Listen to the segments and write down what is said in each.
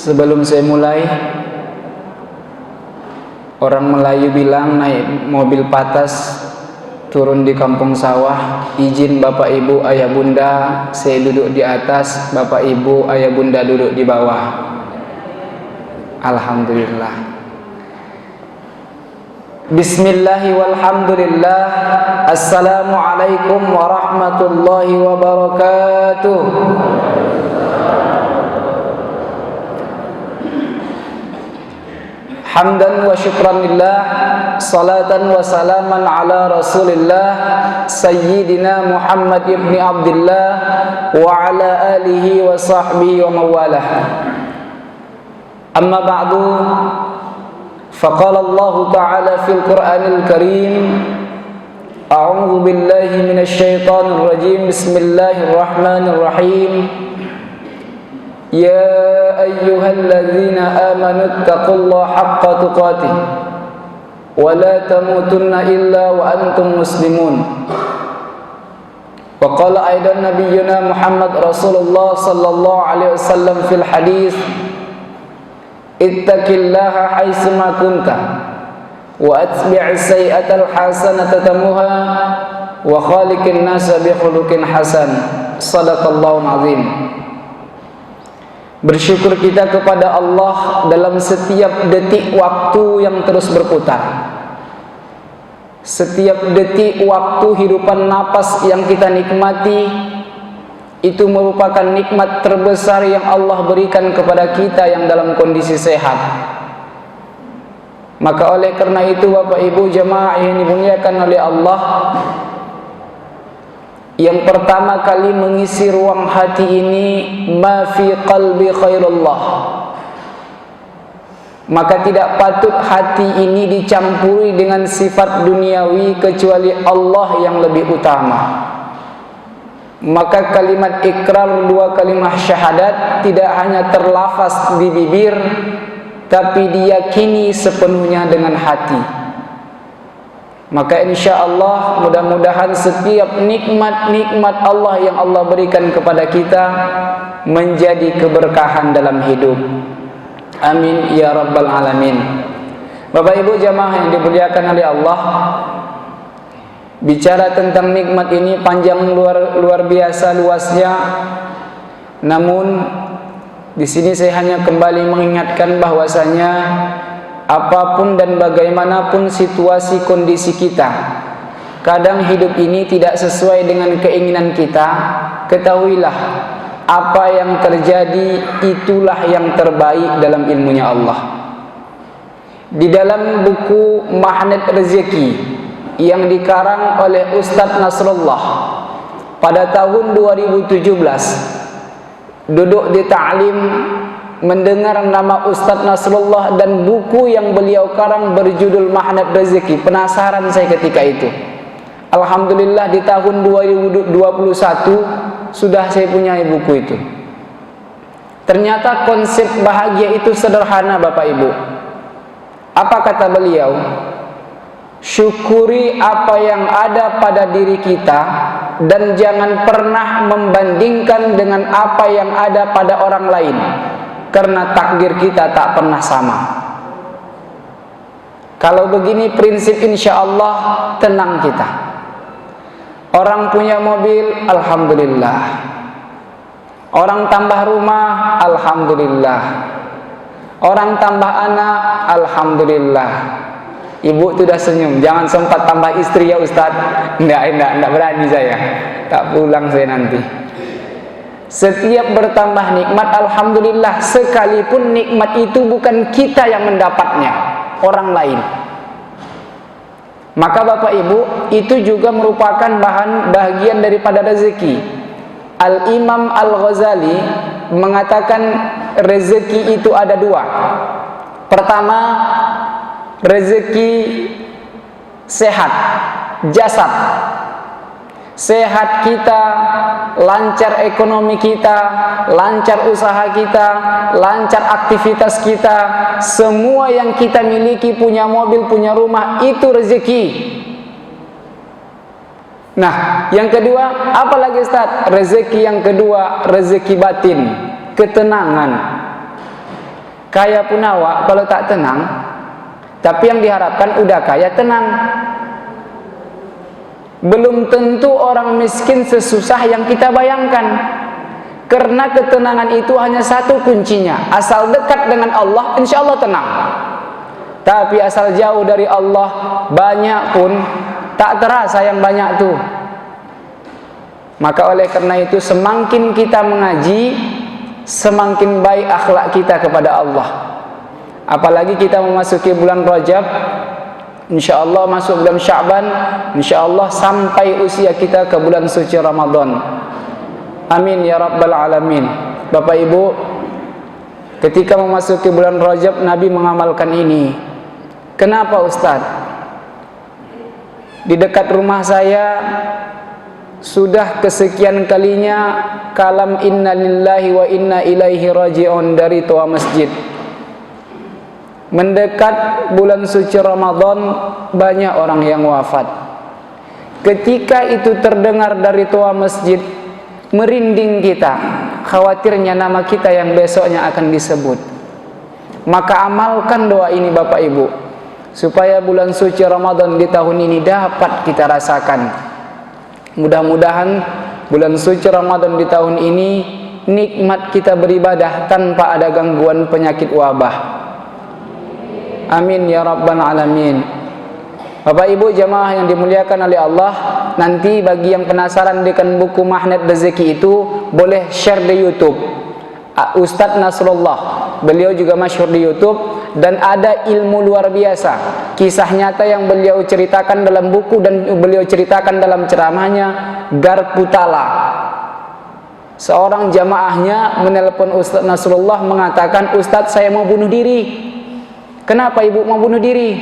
Sebelum saya mulai, orang Melayu bilang naik mobil patas turun di kampung sawah. Izin bapak ibu ayah bunda, saya duduk di atas, bapak ibu ayah bunda duduk di bawah. Alhamdulillah. Bismillahi walhamdulillah. Assalamualaikum warahmatullahi wabarakatuh. Hamdan wa syukran lillah, salatan wa salaman ala rasulillah, sayyidina Muhammad ibn Abdullah wa ala alihi wa sahbihi wa mawalah. Amma ba'du, faqala Allah ta'ala fil Qur'anil Karim, a'udzu billahi minasy syaithanir rajim, bismillahirrahmanirrahim. Ya ayyuhalladzina amanu taqullaha haqqa tuqatih wa la tamutunna illa wa antum muslimun. Wa qala aidan nabiyyuna Muhammad Rasulullah sallallahu alaihi wasallam fil hadis, ittaqillaha haitsu ma kunta wa atbi'is sayyi'atal hasanata tamuha wa khaliqin nasa bi khuluqin hasan. Shadaqallahu azim. Bersyukur kita kepada Allah dalam setiap detik waktu yang terus berputar. Setiap detik waktu hidupan napas yang kita nikmati, itu merupakan nikmat terbesar yang Allah berikan kepada kita yang dalam kondisi sehat. Maka oleh karena itu Bapak Ibu jemaah yang dimuliakan oleh Allah, yang pertama kali mengisi ruang hati ini, ma fi qalbi khairullah. Maka tidak patut hati ini dicampuri dengan sifat duniawi kecuali Allah yang lebih utama. Maka kalimat ikrar, dua kalimat syahadat, tidak hanya terlafaz di bibir, tapi diyakini sepenuhnya dengan hati. Maka insya Allah mudah-mudahan setiap nikmat-nikmat Allah yang Allah berikan kepada kita menjadi keberkahan dalam hidup. Amin ya rabbal alamin. Bapak Ibu jamaah yang dimuliakan oleh Allah, bicara tentang nikmat ini panjang luar biasa luasnya. Namun di sini saya hanya kembali mengingatkan bahwasanya apapun dan bagaimanapun situasi kondisi kita, kadang hidup ini tidak sesuai dengan keinginan kita. Ketahuilah, apa yang terjadi itulah yang terbaik dalam ilmunya Allah. Di dalam buku Magnet Rezeki yang dikarang oleh Ustadz Nasrullah pada tahun 2017, duduk di ta'lim, mendengar nama Ustadz Nasrullah dan buku yang beliau karang berjudul Magnet Rezeki. Penasaran saya ketika itu. Alhamdulillah di tahun 2021 sudah saya punya buku itu. Ternyata konsep bahagia itu sederhana Bapak Ibu. Apa kata beliau? Syukuri apa yang ada pada diri kita dan jangan pernah membandingkan dengan apa yang ada pada orang lain, karena takdir kita tak pernah sama. Kalau begini prinsip, insya Allah tenang kita. Orang punya mobil, alhamdulillah. Orang tambah rumah, alhamdulillah. Orang tambah anak, alhamdulillah. Ibu sudah senyum, jangan sempat tambah istri ya Ustaz. Enggak berani saya. Tak pulang saya nanti. Setiap bertambah nikmat, alhamdulillah, sekalipun nikmat itu bukan kita yang mendapatnya, orang lain. Maka Bapak Ibu, itu juga merupakan bahagian daripada rezeki. Al-Imam Al-Ghazali mengatakan rezeki itu ada dua. Pertama, rezeki sehat, jasad. Sehat kita, lancar ekonomi kita, lancar usaha kita, lancar aktivitas kita, semua yang kita miliki, punya mobil, punya rumah, itu rezeki. Nah, yang kedua, apa lagi Ustaz? Rezeki yang kedua, rezeki batin, ketenangan. kaya pun awak kalau tak tenang, tapi yang diharapkan udah kaya tenang. Belum tentu orang miskin sesusah yang kita bayangkan. Karena ketenangan itu hanya satu kuncinya, asal dekat dengan Allah, insya Allah tenang. Tapi asal jauh dari Allah, banyak pun tak terasa yang banyak tuh. Maka oleh karena itu semakin kita mengaji, semakin baik akhlak kita kepada Allah. Apalagi kita memasuki bulan Rajab, insya Allah masuk bulan Sya'ban, insya Allah sampai usia kita ke bulan suci Ramadan. Amin ya rabbal alamin. Bapak Ibu, ketika memasuki bulan Rajab Nabi mengamalkan ini. Kenapa Ustaz? Di dekat rumah saya sudah kesekian kalinya kalam inna lillahi wa inna ilaihi raji'un dari tua masjid. Mendekat bulan suci Ramadan, banyak orang yang wafat. Ketika itu terdengar dari tua masjid, merinding kita, khawatirnya nama kita yang besoknya akan disebut. Maka amalkan doa ini Bapak Ibu, supaya bulan suci Ramadan di tahun ini dapat kita rasakan. Mudah-mudahan bulan suci Ramadan di tahun ini nikmat kita beribadah tanpa ada gangguan penyakit wabah. Amin ya rabbal alamin. Bapak Ibu jamaah yang dimuliakan oleh Allah, nanti bagi yang penasaran dengan buku Magnet Rezeki itu boleh share di YouTube. Ustadz Nasrullah, beliau juga masyhur di YouTube, dan ada ilmu luar biasa, kisah nyata yang beliau ceritakan dalam buku dan beliau ceritakan dalam ceramahnya. Garputala, seorang jamaahnya menelpon Ustadz Nasrullah mengatakan, Ustadz saya mau bunuh diri. Kenapa ibu mau bunuh diri?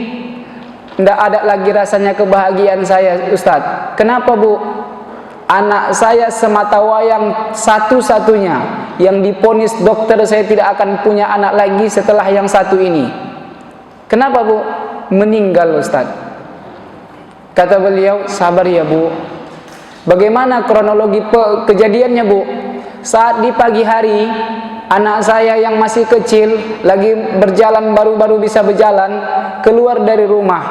Tidak ada lagi rasanya kebahagiaan saya Ustadz. Kenapa Bu? Anak saya semata wayang satu-satunya yang diponis dokter saya tidak akan punya anak lagi setelah yang satu ini. Kenapa Bu? Meninggal Ustadz. Kata beliau, sabar ya Bu. Bagaimana kronologi kejadiannya Bu? Saat di pagi hari, anak saya yang masih kecil lagi berjalan, baru-baru bisa berjalan, keluar dari rumah.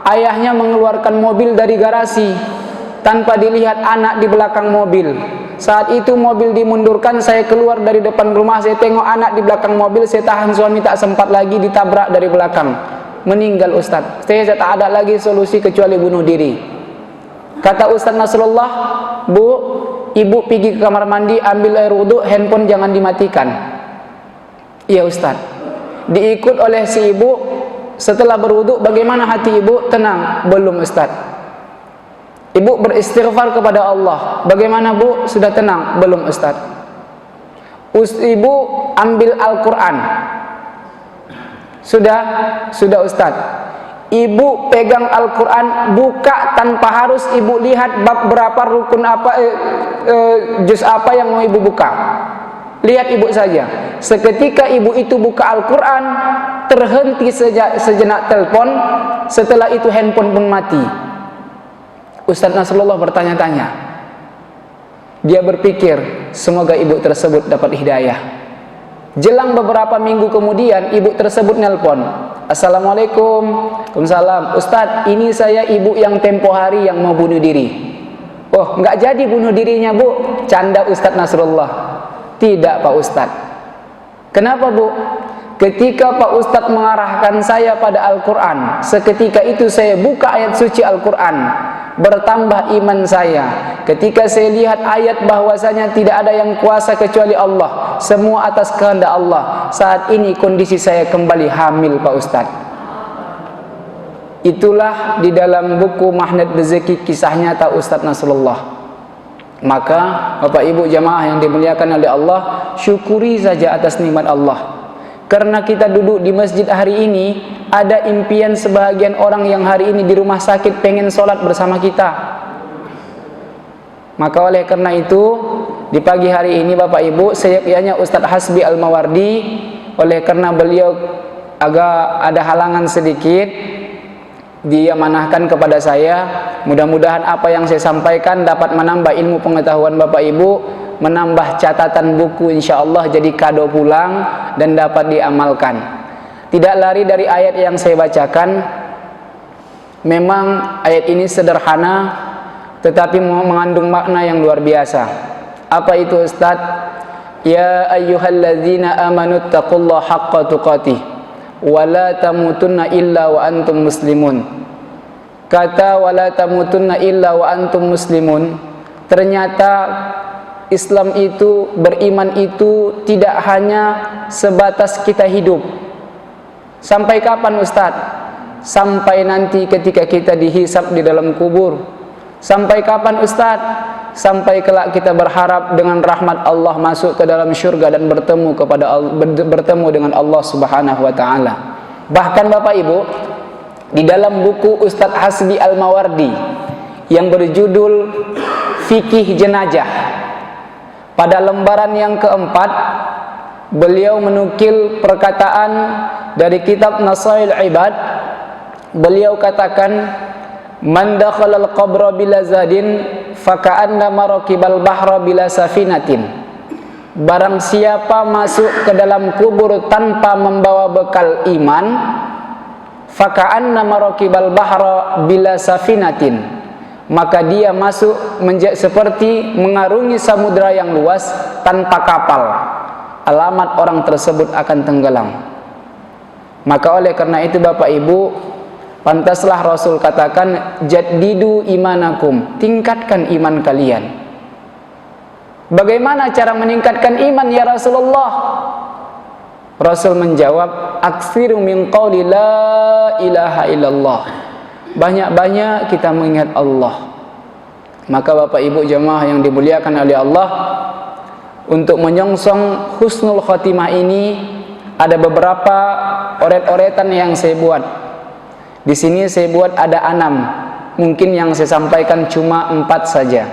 Ayahnya mengeluarkan mobil dari garasi tanpa dilihat anak di belakang mobil. Saat itu mobil dimundurkan, saya keluar dari depan rumah, saya tengok anak di belakang mobil, saya tahan suami, tak sempat lagi, ditabrak dari belakang. Meninggal Ustadz. Saya tak ada lagi solusi kecuali bunuh diri. Kata Ustadz Nasrullah, Bu, ibu pergi ke kamar mandi, ambil air wudhu, handphone jangan dimatikan. Iya Ustadz. Diikut oleh si ibu. Setelah berwudhu, bagaimana hati ibu? Tenang. Belum Ustadz. Ibu beristighfar kepada Allah. Bagaimana Bu? Sudah tenang? Belum Ustadz. Ibu ambil Al-Quran. Sudah Ustadz. Ibu pegang Al-Quran, buka tanpa harus ibu lihat bab berapa, rukun apa, juz apa yang mau ibu buka. Lihat ibu saja. Seketika ibu itu buka Al-Quran, terhenti sejenak telepon. Setelah itu handphone pun mati. Ustadz Nasrullah bertanya-tanya. Dia berpikir, semoga ibu tersebut dapat hidayah. Jelang beberapa minggu kemudian, ibu tersebut nelpon. Assalamualaikum. Waalaikumsalam. Ustadz, ini saya ibu yang tempo hari yang mau bunuh diri. Oh, nggak jadi bunuh dirinya Bu. Canda Ustadz Nasrullah. Tidak Pak Ustadz. Kenapa Bu? Ketika Pak Ustadz mengarahkan saya pada Al-Quran, seketika itu saya buka ayat suci Al-Quran, bertambah iman saya. Ketika saya lihat ayat bahwasanya tidak ada yang kuasa kecuali Allah, semua atas kehendak Allah. Saat ini kondisi saya kembali hamil Pak Ustadz. Itulah di dalam buku Magnet Rezeki kisah nyata Ustadz Nasrullah. Maka Bapak Ibu jamaah yang dimuliakan oleh Allah, syukuri saja atas nikmat Allah. Karena kita duduk di masjid hari ini, ada impian sebahagian orang yang hari ini di rumah sakit pengen sholat bersama kita. Maka oleh karena itu, di pagi hari ini Bapak Ibu, seyogyanya Ustadz Hasbi Al-Mawardi, oleh karena beliau agak ada halangan sedikit, dia manahkan kepada saya. Mudah-mudahan apa yang saya sampaikan dapat menambah ilmu pengetahuan Bapak Ibu, menambah catatan buku insya Allah jadi kado pulang. dan dapat diamalkan. Tidak lari dari ayat yang saya bacakan. Memang ayat ini sederhana tetapi mengandung makna yang luar biasa. Apa itu Ustaz? Ya ayyuhalladzina amanu taqullaha haqqa tuqatih wa la tamutunna illa wa antum muslimun. Kata wa la tamutunna illa wa antum muslimun, ternyata Islam itu, beriman itu tidak hanya sebatas kita hidup. Sampai kapan Ustaz? Sampai nanti ketika kita dihisab di dalam kubur. Sampai kapan Ustaz? Sampai kelak kita berharap dengan rahmat Allah masuk ke dalam syurga dan bertemu dengan Allah Subhanahu wa taala. Bahkan Bapak Ibu, di dalam buku Ustadz Hasbi Al-Mawardi yang berjudul Fikih Jenazah, pada lembaran yang keempat beliau menukil perkataan dari kitab Nasail Ibad. Beliau katakan, man dakhala al-qabra bila zadin faka'annama raqibal bahra bila safinatin. Barang siapa masuk ke dalam kubur tanpa membawa bekal iman, faka'annama raqibal bahra bila safinatin, maka dia masuk seperti mengarungi samudra yang luas tanpa kapal. Alamat orang tersebut akan tenggelam. Maka oleh karena itu Bapak Ibu, pantaslah Rasul katakan, jaddidu imanakum, tingkatkan iman kalian. Bagaimana cara meningkatkan iman ya Rasulullah? Rasul menjawab, aksiru min qawli la ilaha illallah. Banyak-banyak kita mengingat Allah. Maka Bapak Ibu jemaah yang dimuliakan oleh Allah, untuk menyongsong husnul khotimah ini ada beberapa oret-oretan yang saya buat. Di sini saya buat ada 6. Mungkin yang saya sampaikan cuma 4 saja.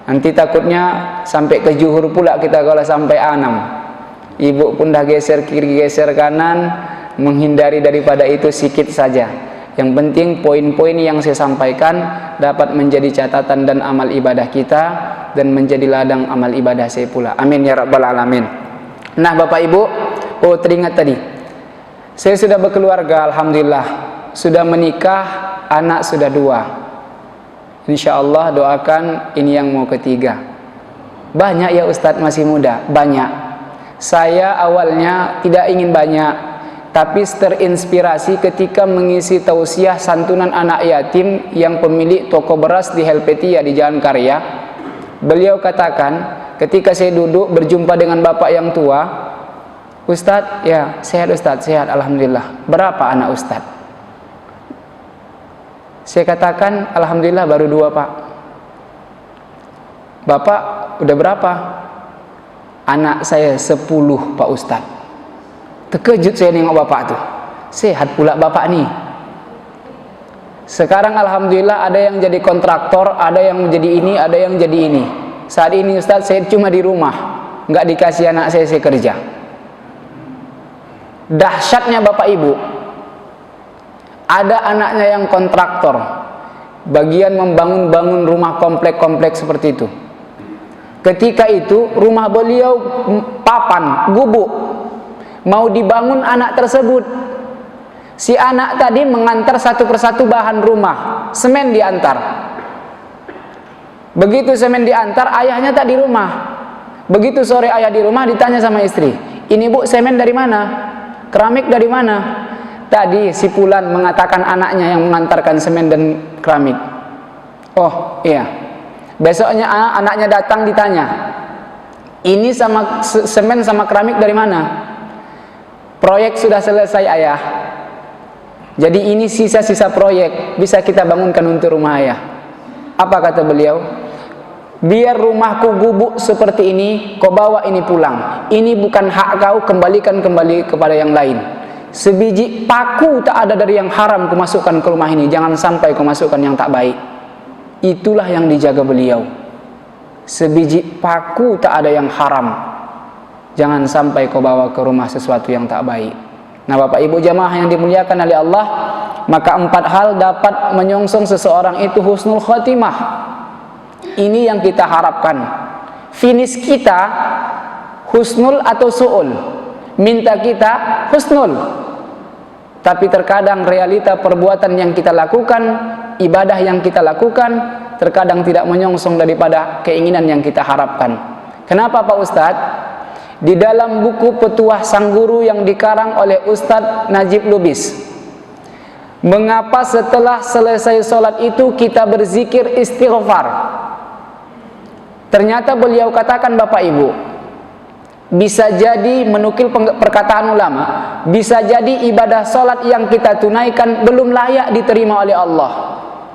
Nanti takutnya sampai ke zuhur pula kita kalau sampai 6. Ibu pun dah geser kiri geser kanan, menghindari daripada itu sikit saja. Yang penting poin-poin yang saya sampaikan dapat menjadi catatan dan amal ibadah kita, dan menjadi ladang amal ibadah saya pula. Amin ya rabbal alamin. Nah Bapak Ibu, teringat tadi, saya sudah berkeluarga, alhamdulillah. Sudah menikah, anak sudah 2. Insya Allah doakan ini yang mau ketiga. Banyak ya Ustadz masih muda, banyak. Saya awalnya tidak ingin banyak, tapi terinspirasi ketika mengisi tausiah santunan anak yatim yang pemilik toko beras di Helvetia di Jalan Karya. Beliau katakan, ketika saya duduk berjumpa dengan bapak yang tua, Ustadz, ya sehat Ustadz, sehat alhamdulillah. Berapa anak Ustadz? Saya katakan, alhamdulillah baru 2 Pak. Bapak udah berapa? Anak saya 10 Pak Ustadz. Terkejut saya nengok bapak tuh. Sehat pula bapak nih. Sekarang alhamdulillah ada yang jadi kontraktor, ada yang jadi ini, ada yang jadi ini. Saat ini Ustadz saya cuma di rumah, nggak dikasih anak saya kerja. Dahsyatnya Bapak Ibu, ada anaknya yang kontraktor, bagian membangun rumah komplek-komplek seperti itu. Ketika itu rumah beliau papan, gubuk, mau dibangun anak tersebut. Si anak tadi mengantar satu persatu bahan rumah, semen diantar. Begitu semen diantar, ayahnya tak di rumah. Begitu sore ayah di rumah, ditanya sama istri, ini Bu semen dari mana? Keramik dari mana? Tadi si Fulan mengatakan anaknya yang mengantarkan semen dan keramik. Oh iya. Besoknya anaknya datang ditanya, ini sama semen sama keramik dari mana? Proyek sudah selesai ayah. Jadi ini sisa-sisa proyek, bisa kita bangunkan untuk rumah ayah. Apa kata beliau? Biar rumahku gubuk seperti ini, kau bawa ini pulang. Ini bukan hak kau, kembalikan kembali kepada yang lain. Sebiji paku tak ada dari yang haram kau masukkan ke rumah ini. Jangan sampai kau masukkan yang tak baik. Itulah yang dijaga beliau. Sebiji paku tak ada yang haram. Jangan sampai kau bawa ke rumah sesuatu yang tak baik. Nah Bapak Ibu jamaah yang dimuliakan oleh Allah, maka 4 hal dapat menyongsong seseorang itu husnul khotimah. Ini yang kita harapkan. Finish kita husnul atau su'ul. minta kita husnul. Tapi terkadang realita perbuatan yang kita lakukan, ibadah yang kita lakukan, terkadang tidak menyongsong daripada keinginan yang kita harapkan. Kenapa Pak Ustadz? Di dalam buku Petuah Sang Guru yang dikarang oleh Ustadz Najib Lubis, mengapa setelah selesai sholat itu kita berzikir istighfar? Ternyata beliau katakan, Bapak Ibu, bisa jadi menukil perkataan ulama, bisa jadi ibadah sholat yang kita tunaikan belum layak diterima oleh Allah.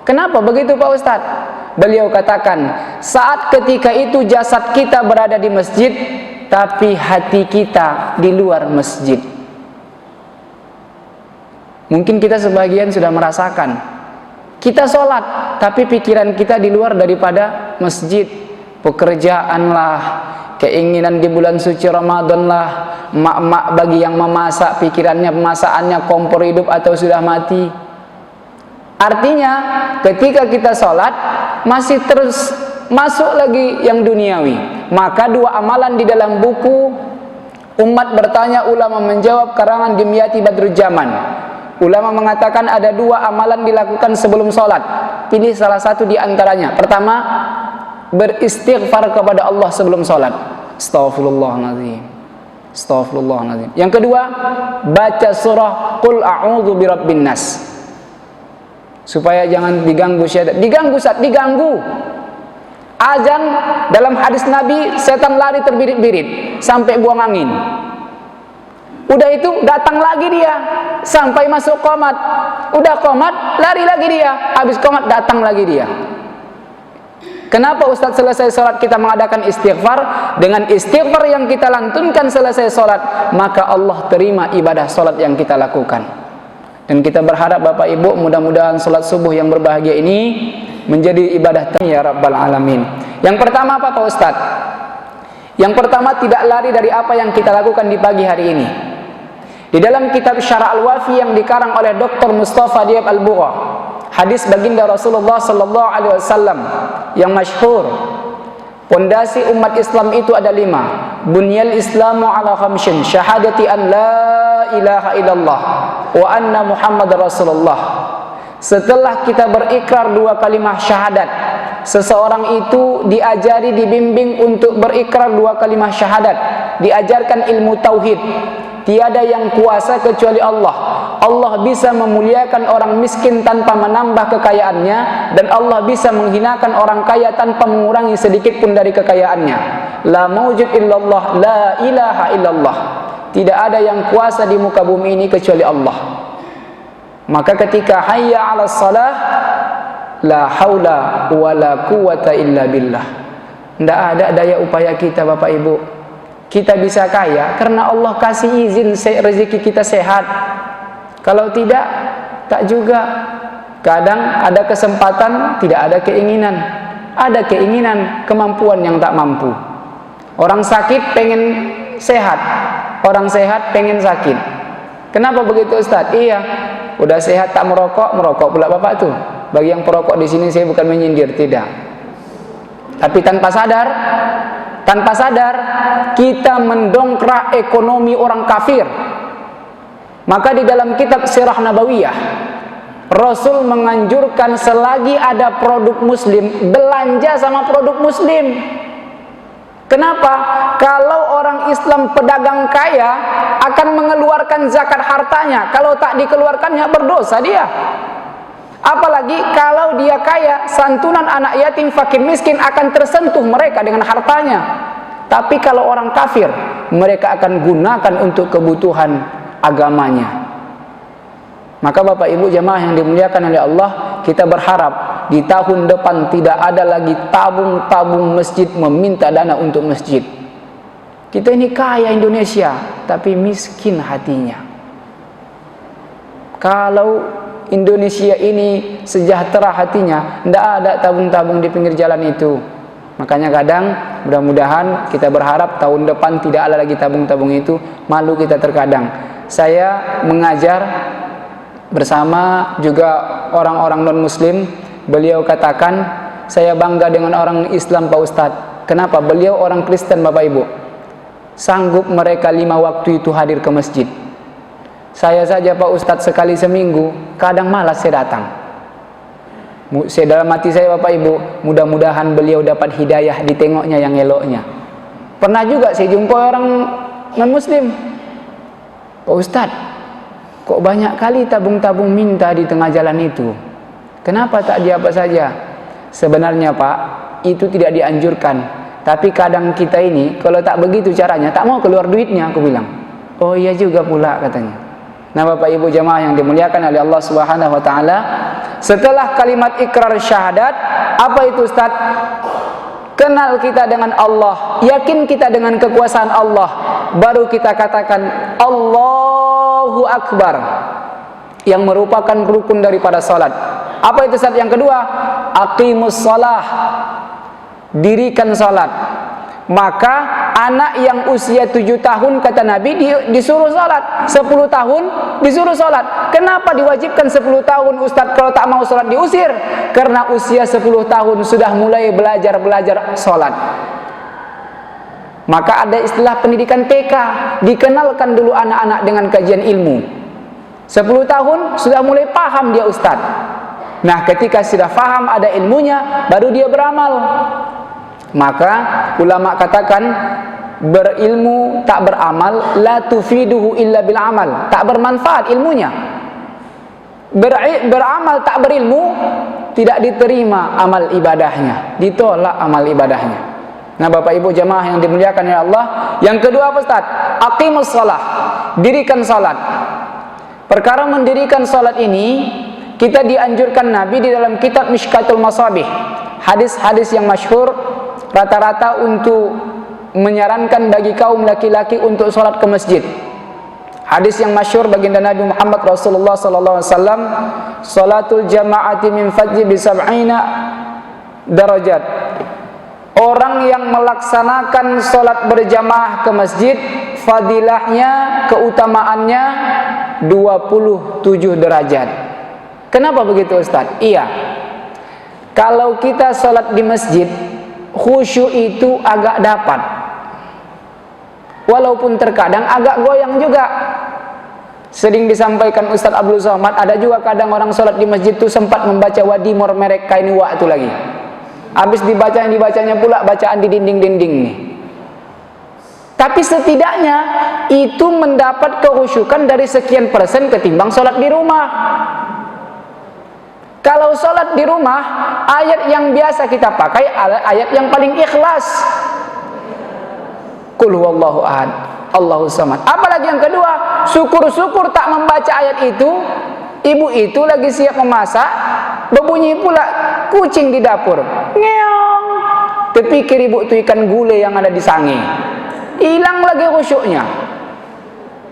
Kenapa begitu Pak Ustadz? Beliau katakan, saat ketika itu jasad kita berada di masjid, tapi hati kita di luar masjid. Mungkin kita sebagian sudah merasakan, kita sholat, tapi pikiran kita di luar daripada masjid. Pekerjaan lah, keinginan di bulan suci Ramadan lah, mak-mak bagi yang memasak, pikirannya pemasakannya kompor hidup atau sudah mati. Artinya ketika kita sholat masih terus masuk lagi yang duniawi. Maka dua amalan di dalam buku Umat Bertanya Ulama Menjawab karangan Dimyati Badrul Zaman, ulama mengatakan ada dua amalan dilakukan sebelum sholat. Pilih salah satu di antaranya. Pertama, beristighfar kepada Allah sebelum sholat. Astaghfirullahaladzim, astaghfirullahaladzim. Yang kedua, baca surah Qul a'udzu birabbin nas, supaya jangan diganggu syaitan. Diganggu. Azan dalam hadis Nabi, setan lari terbirit-birit sampai buang angin. Udah itu datang lagi dia sampai masuk qomat. Udah qomat, lari lagi dia. Habis qomat datang lagi dia. Kenapa Ustadz selesai sholat kita mengadakan istighfar? Dengan istighfar yang kita lantunkan selesai sholat, maka Allah terima ibadah sholat yang kita lakukan. Dan kita berharap Bapak Ibu, mudah-mudahan sholat subuh yang berbahagia ini menjadi ibadah ya Rabbal Alamin. Yang pertama apa Pak Ustadz? Yang pertama, tidak lari dari apa yang kita lakukan di pagi hari ini. Di dalam kitab Syara' Al-Wafi yang dikarang oleh Dr. Mustafa Diab Al-Bugha, hadis baginda Rasulullah sallallahu alaihi wasallam yang masyhur, pondasi umat Islam itu ada 5. Bunyal Islamu ala khamsin, syahadati an la ilaha illallah wa anna Muhammad Rasulullah. Setelah kita berikrar 2 kalimah syahadat, seseorang itu diajari, dibimbing untuk berikrar 2 kalimah syahadat, diajarkan ilmu tauhid. Tiada yang kuasa kecuali Allah. Allah bisa memuliakan orang miskin tanpa menambah kekayaannya, dan Allah bisa menghinakan orang kaya tanpa mengurangi sedikit pun dari kekayaannya. La mawjud illallah, la ilaha illallah. Tidak ada yang kuasa di muka bumi ini kecuali Allah. Maka ketika hayya 'alas salah, la haula wala quwata illa billah. Tidak ada daya upaya kita Bapak Ibu. Kita bisa kaya karena Allah kasih izin rezeki kita sehat. Kalau tidak, tak juga. Kadang ada kesempatan, tidak ada keinginan. Ada keinginan, kemampuan yang tak mampu. Orang sakit pengen sehat, orang sehat pengen sakit. Kenapa begitu Ustaz? Iya, udah sehat tak merokok, merokok pula Bapak tuh. Bagi yang perokok di sini saya bukan menyindir, tidak. Tapi tanpa sadar kita mendongkrak ekonomi orang kafir. Maka di dalam kitab Sirah Nabawiyah, Rasul menganjurkan selagi ada produk muslim, belanja sama produk muslim. Kenapa? Kalau orang Islam pedagang kaya akan mengeluarkan zakat hartanya, kalau tak dikeluarkannya berdosa dia. Apalagi kalau dia kaya, santunan anak yatim, fakir miskin akan tersentuh mereka dengan hartanya. Tapi kalau orang kafir, mereka akan gunakan untuk kebutuhan agamanya. Maka Bapak Ibu jamaah yang dimuliakan oleh Allah, kita berharap di tahun depan tidak ada lagi tabung-tabung masjid meminta dana untuk masjid. Kita ini kaya Indonesia, tapi miskin hatinya. Kalau Indonesia ini sejahtera hatinya, tidak ada tabung-tabung di pinggir jalan itu. Makanya kadang mudah-mudahan kita berharap tahun depan tidak ada lagi tabung-tabung itu. Malu kita terkadang. Saya mengajar bersama juga orang-orang non-muslim. Beliau katakan, saya bangga dengan orang Islam Pak Ustadz. Kenapa? Beliau orang Kristen Bapak Ibu. sanggup mereka 5 waktu itu hadir ke masjid. Saya saja Pak Ustadz sekali seminggu, kadang malas saya datang. Saya dalam hati saya Bapak Ibu, mudah-mudahan beliau dapat hidayah ditengoknya yang eloknya. Pernah juga saya jumpa orang non-muslim, Pak Ustadz, kok banyak kali tabung-tabung minta di tengah jalan itu? Kenapa tak dia apa saja? Sebenarnya Pak, itu tidak dianjurkan. Tapi kadang kita ini, kalau tak begitu caranya, tak mau keluar duitnya, aku bilang. Oh iya juga pula katanya. Nah Bapak Ibu jamaah yang dimuliakan oleh Allah Subhanahu wa taala, setelah kalimat ikrar syahadat, apa itu Ustaz? Kenal kita dengan Allah, yakin kita dengan kekuasaan Allah, baru kita katakan Allahu Akbar, yang merupakan rukun daripada salat. Apa itu Ustaz yang kedua? Aqimus shalah, dirikan salat. Maka anak yang usia 7 tahun kata Nabi disuruh salat, 10 tahun disuruh salat. Kenapa diwajibkan 10 tahun Ustaz, kalau tak mau salat diusir? Karena usia 10 tahun sudah mulai belajar salat. Maka ada istilah pendidikan TK, dikenalkan dulu anak-anak dengan kajian ilmu. 10 tahun sudah mulai paham dia Ustaz. Nah ketika sudah paham ada ilmunya, baru dia beramal. Maka ulama katakan berilmu tak beramal la tufiduhu illa bil amal, tak bermanfaat ilmunya. Beramal tak berilmu, tidak diterima amal ibadahnya, ditolak amal ibadahnya. Nah Bapak Ibu jamaah yang dimuliakan oleh Allah, yang kedua apa Ustaz? Aqimus shalah, dirikan salat. Perkara mendirikan salat ini kita dianjurkan Nabi di dalam kitab Mishkatul Masabih, hadis-hadis yang masyhur rata-rata untuk menyarankan bagi kaum laki-laki untuk sholat ke masjid. Hadis yang masyhur baginda Nabi Muhammad Rasulullah sallallahu alaihi wasallam, "Salatul jama'ati min fajri bi sab'ina darajat." Orang yang melaksanakan sholat berjamaah ke masjid, fadilahnya, keutamaannya 27 derajat. Kenapa begitu Ustaz? Iya, kalau kita sholat di masjid, khusyuk itu agak dapat, walaupun terkadang agak goyang juga. Sering disampaikan Ustaz Abdul Somad, ada juga kadang orang sholat di masjid itu sempat membaca wadimor merek kain wa itu lagi. Habis dibacanya pula bacaan di dinding-dinding nih. Tapi setidaknya itu mendapat kehusyukan dari sekian persen ketimbang sholat di rumah. Kalau sholat di rumah, ayat yang biasa kita pakai ayat yang paling ikhlas. Qul huwallahu ahad, Allahus samad. Apalagi yang kedua, syukur-syukur tak membaca ayat itu, ibu itu lagi siap memasak, berbunyi pula kucing di dapur. Ngeong. Terpikir ibu itu ikan gulai yang ada di sangi. Hilang lagi khusyuknya.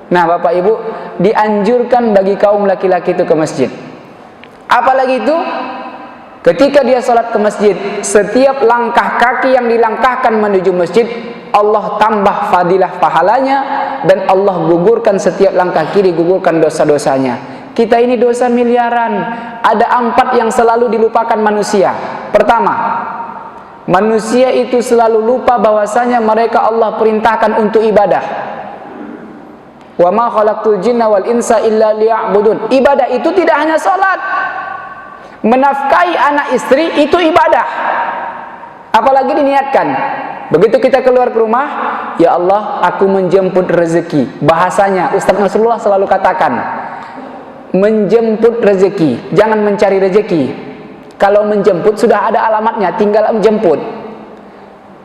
Nah, Bapak Ibu, dianjurkan bagi kaum laki-laki itu ke masjid. Apalagi itu, ketika dia sholat ke masjid, setiap langkah kaki yang dilangkahkan menuju masjid, Allah tambah fadilah pahalanya, dan Allah gugurkan setiap langkah kiri, gugurkan dosa-dosanya. Kita ini dosa miliaran. Ada 4 yang selalu dilupakan manusia. Pertama, manusia itu selalu lupa bahwasanya mereka Allah perintahkan untuk ibadah. Wa ma khalaqtul jinna wal insa illa liya'budun. Ibadah itu tidak hanya salat. Menafkahi anak istri itu ibadah. Apalagi diniatkan. Begitu kita keluar ke rumah, ya Allah, aku menjemput rezeki. Bahasanya Ustaz Nasrullah selalu katakan, menjemput rezeki, jangan mencari rezeki. Kalau menjemput sudah ada alamatnya, tinggal menjemput.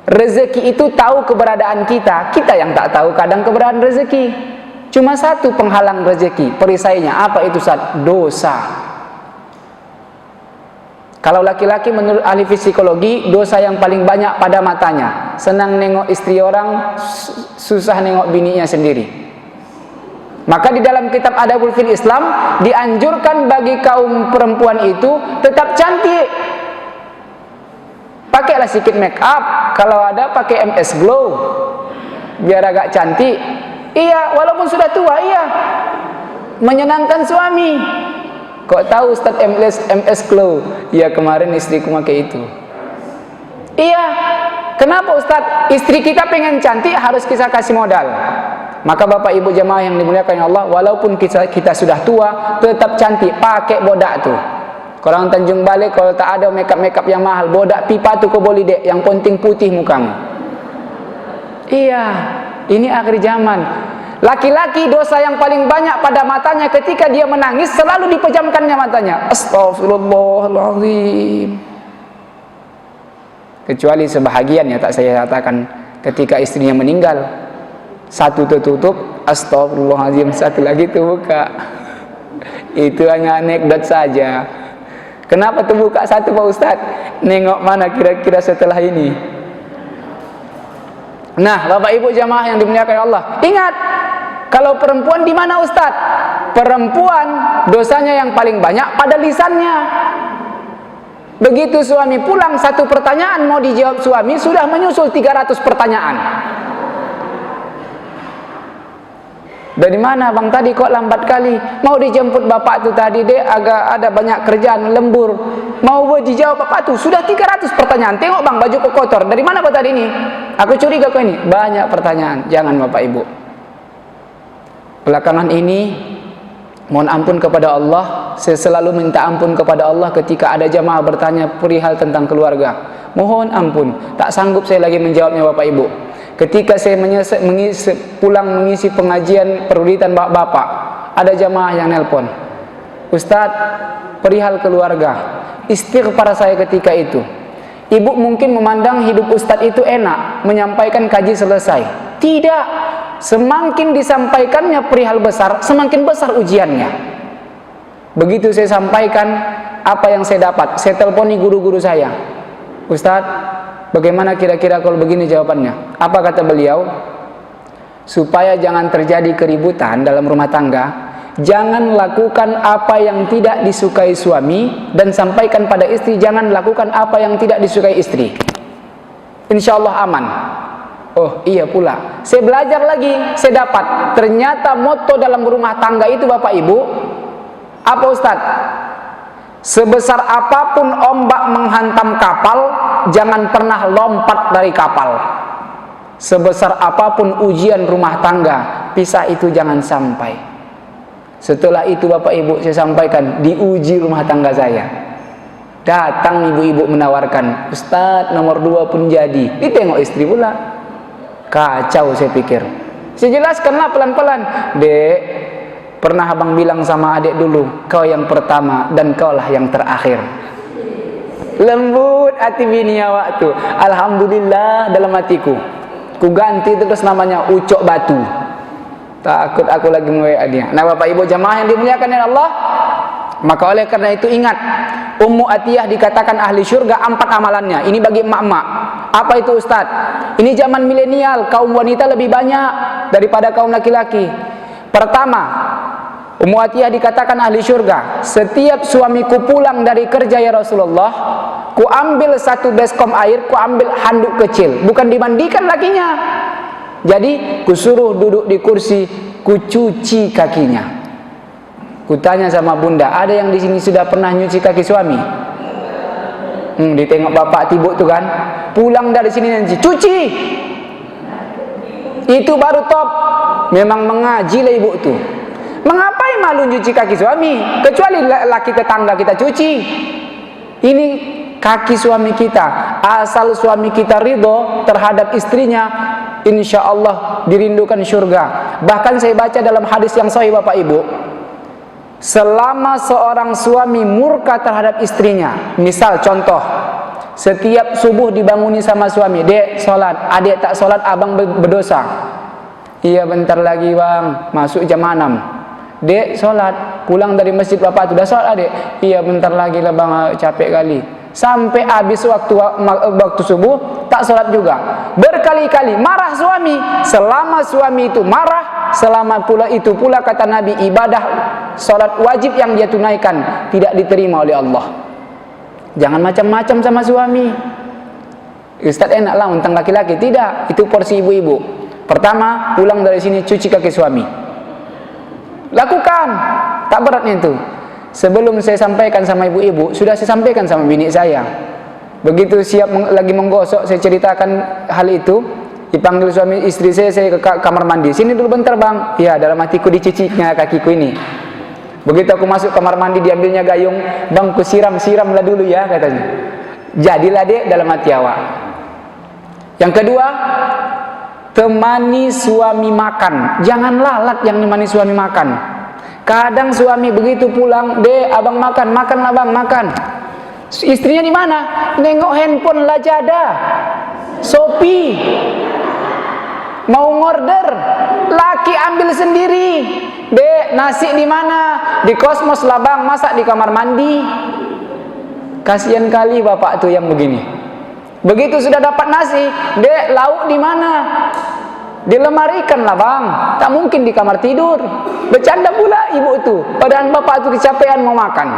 Rezeki itu tahu keberadaan kita, kita yang tak tahu kadang keberadaan rezeki. Cuma satu penghalang rezeki, perisainya apa itu Ustaz? Dosa. Kalau laki-laki menurut ahli psikologi, dosa yang paling banyak pada matanya. Senang nengok istri orang, susah nengok bininya sendiri. Maka di dalam kitab Adabul fil Islam dianjurkan bagi kaum perempuan itu tetap cantik. Pakailah sedikit make up, kalau ada pakai MS Glow biar agak cantik. Iya, walaupun sudah tua, iya. Menyenangkan suami. Kok tahu Ustaz MS Glow? Ya kemarin istriku pakai itu. Iya. Kenapa Ustaz? Istri kita pengen cantik, harus kita kasih modal. Maka Bapak Ibu jemaah yang dimuliakan Allah, walaupun kita sudah tua, tetap cantik, pakai bodak tuh. Korang Tanjung Balai kalau tak ada makeup yang mahal, bodak pipa tuh kau boleh dek, yang penting putih mukamu. Iya, ini akhir zaman. Laki-laki dosa yang paling banyak pada matanya ketika dia menangis, selalu dipejamkannya matanya. Astaghfirullahaladzim. Kecuali sebahagian ya, tak saya katakan, ketika istrinya meninggal, satu tertutup, astaghfirullahaladzim, satu lagi terbuka. Itu hanya anekdot saja. Kenapa terbuka satu Pak Ustaz? Nengok mana kira-kira setelah ini. Nah, Bapak Ibu jamaah yang dimuliakan Allah, ingat, kalau perempuan di mana Ustaz? Perempuan dosanya yang paling banyak pada lisannya. Begitu suami pulang, satu pertanyaan mau dijawab suami, sudah menyusul 300 pertanyaan. Dari mana bang tadi kok lambat kali? Mau dijemput bapak tu tadi dek, agak ada banyak kerjaan lembur. Mau dijawab bapak tu, sudah 300 pertanyaan. Tengok bang, baju kok kotor. Dari mana bapak tadi ini? Aku curiga kau ini. Banyak pertanyaan. Jangan bapak ibu. Belakangan ini, mohon ampun kepada Allah. Saya selalu minta ampun kepada Allah ketika ada jamaah bertanya perihal tentang keluarga. Mohon ampun, tak sanggup saya lagi menjawabnya bapak ibu. Ketika saya pulang mengisi pengajian peruditan bapak-bapak, ada jamaah yang nelpon, Ustadz, perihal keluarga, istighfar saya ketika itu. Ibu mungkin memandang hidup Ustadz itu enak, menyampaikan kaji selesai. Tidak, semakin disampaikannya perihal besar, semakin besar ujiannya. Begitu saya sampaikan apa yang saya dapat, saya telponi guru-guru saya. Ustadz, bagaimana kira-kira kalau begini jawabannya? Apa kata beliau? Supaya jangan terjadi keributan dalam rumah tangga, jangan lakukan apa yang tidak disukai suami, dan sampaikan pada istri, jangan lakukan apa yang tidak disukai istri. Insya Allah aman. Oh iya pula, saya belajar lagi, saya dapat, ternyata motto dalam rumah tangga itu Bapak Ibu, apa Ustadz? Sebesar apapun ombak menghantam kapal, jangan pernah lompat dari kapal. Sebesar apapun ujian rumah tangga, pisah itu jangan sampai. Setelah itu Bapak Ibu, saya sampaikan, diuji rumah tangga saya. Datang ibu-ibu menawarkan, Ustadz nomor 2 pun jadi. Ditengok istri pula. Kacau saya pikir. Saya jelaskanlah pelan-pelan. Dek, pernah abang bilang sama adik dulu, kau yang pertama dan kaulah yang terakhir. Lembut hati bini awak tu. Alhamdulillah dalam hatiku. Ku ganti terus namanya Ucok Batu. Takut aku lagi nge-WA dia. Nah Bapak Ibu jamaah yang dimuliakan oleh Allah, maka oleh karena itu ingat, Ummu Atiyah dikatakan ahli syurga 4 amalannya. Ini bagi emak-emak. Apa itu Ustaz? Ini zaman milenial, kaum wanita lebih banyak daripada kaum laki-laki. Pertama, Ummu Atiyah dikatakan ahli syurga. Setiap suamiku pulang dari kerja ya Rasulullah, ku ambil 1 baskom air, ku ambil handuk kecil, bukan dimandikan lakinya. Jadi ku suruh duduk di kursi, ku cuci kakinya. Ku tanya sama bunda, ada yang di sini sudah pernah nyuci kaki suami? Ditengok bapak tibuk tu kan, pulang dari sini nanti cuci. Itu baru top. Memang mengaji lah ibu tu. Mengapai malu nyuci kaki suami? Kecuali laki tetangga kita cuci. Ini kaki suami kita. Asal suami kita ridho terhadap istrinya, insya Allah dirindukan syurga. Bahkan saya baca dalam hadis yang sahih Bapak Ibu, selama seorang suami murka terhadap istrinya, misal contoh, setiap subuh dibanguni sama suami, dek sholat, adik tak sholat, abang berdosa. Iya bentar lagi bang, masuk jam 6. Dek sholat, pulang dari masjid bapak tu dah sholat adik. Iya bentar lagi lah bang, capek kali. Sampai habis waktu subuh tak sholat juga. Berkali-kali marah suami. Selama suami itu marah, selama pula itu pula kata Nabi, ibadah sholat wajib yang dia tunaikan tidak diterima oleh Allah. Jangan macam-macam sama suami. Ustaz enak lah tentang laki-laki. Tidak, itu porsi ibu-ibu. Pertama, pulang dari sini cuci kaki suami. Lakukan, tak beratnya itu. Sebelum saya sampaikan sama ibu-ibu, sudah saya sampaikan sama bini saya. Begitu siap lagi menggosok, saya ceritakan hal itu. Dipanggil suami istri saya ke kamar mandi. Sini dulu bentar bang. Ya, dalam hatiku diciciknya kakiku ini. Begitu aku masuk kamar mandi, diambilnya gayung. Bang, ku siram-siramlah dulu ya, katanya. Jadilah dek dalam hati awak. Yang kedua, temani suami makan. Jangan lalat yang nemani suami makan. Kadang suami begitu pulang, dek abang makan, makanlah bang, makan. Istrinya di mana? Nengok handphone Lazada, Shopee, mau ngorder. Laki ambil sendiri. Dek, nasi di mana? Di Kosmos lah bang, masak di kamar mandi. Kasihan kali bapak tuh yang begini. Begitu sudah dapat nasi, dek, lauk di mana? Dilemarikan lah bang, tak mungkin di kamar tidur. Bercanda pula ibu itu, padahal bapak itu kecapean mau makan.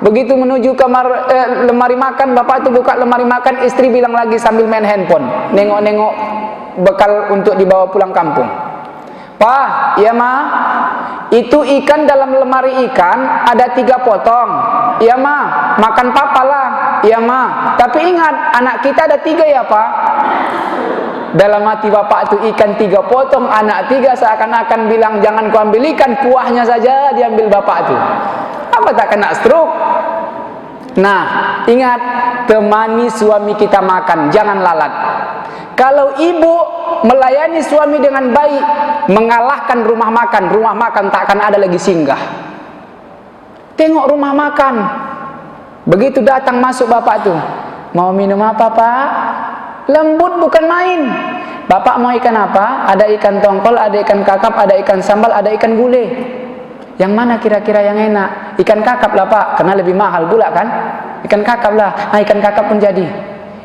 Begitu menuju kamar lemari makan, bapak itu buka lemari makan, istri bilang lagi sambil main handphone, nengok-nengok bekal untuk dibawa pulang kampung. Pak, ya ma, itu ikan dalam lemari ikan ada 3 potong. Ya ma, makan papa lah. Ya ma, tapi ingat anak kita ada 3 ya pak. Dalam hati bapak itu ikan 3 potong, anak 3, seakan-akan bilang jangan ku ambil ikan, kuahnya saja diambil bapak itu. Apa tak kena stroke? Nah, ingat, temani suami kita makan, jangan lalat. Kalau ibu melayani suami dengan baik, mengalahkan rumah makan tak akan ada lagi singgah. Tengok rumah makan. Begitu datang masuk bapak tuh, mau minum apa pak? Lembut bukan main. Bapak mau ikan apa? Ada ikan tongkol, ada ikan kakap, ada ikan sambal, ada ikan gulai. Yang mana kira-kira yang enak? Ikan kakap lah pak, karena lebih mahal pula kan. Ikan kakap lah. Nah, ikan kakap pun jadi.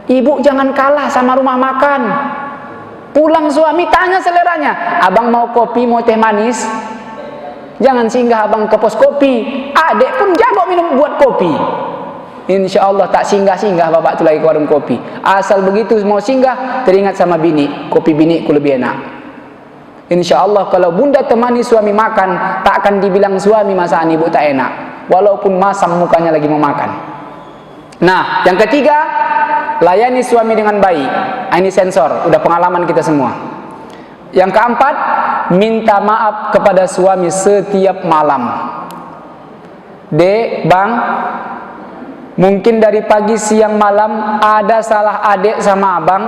Ibu jangan kalah sama rumah makan. Pulang suami tanya seleranya, abang mau kopi, mau teh manis? Jangan singgah abang ke pos kopi. Adek pun jago minum buat kopi. Insya Allah tak singgah-singgah bapak tu lagi ke warung kopi. Asal begitu mau singgah, teringat sama bini, kopi biniku lebih enak. Insya Allah kalau bunda temani suami makan, tak akan dibilang suami masakan ibu tak enak, walaupun masam mukanya lagi mau makan. Nah, yang ketiga, layani suami dengan baik. Ini sensor, udah pengalaman kita semua. Yang keempat, minta maaf kepada suami setiap malam. Dek, bang, mungkin dari pagi, siang, malam ada salah adek sama abang.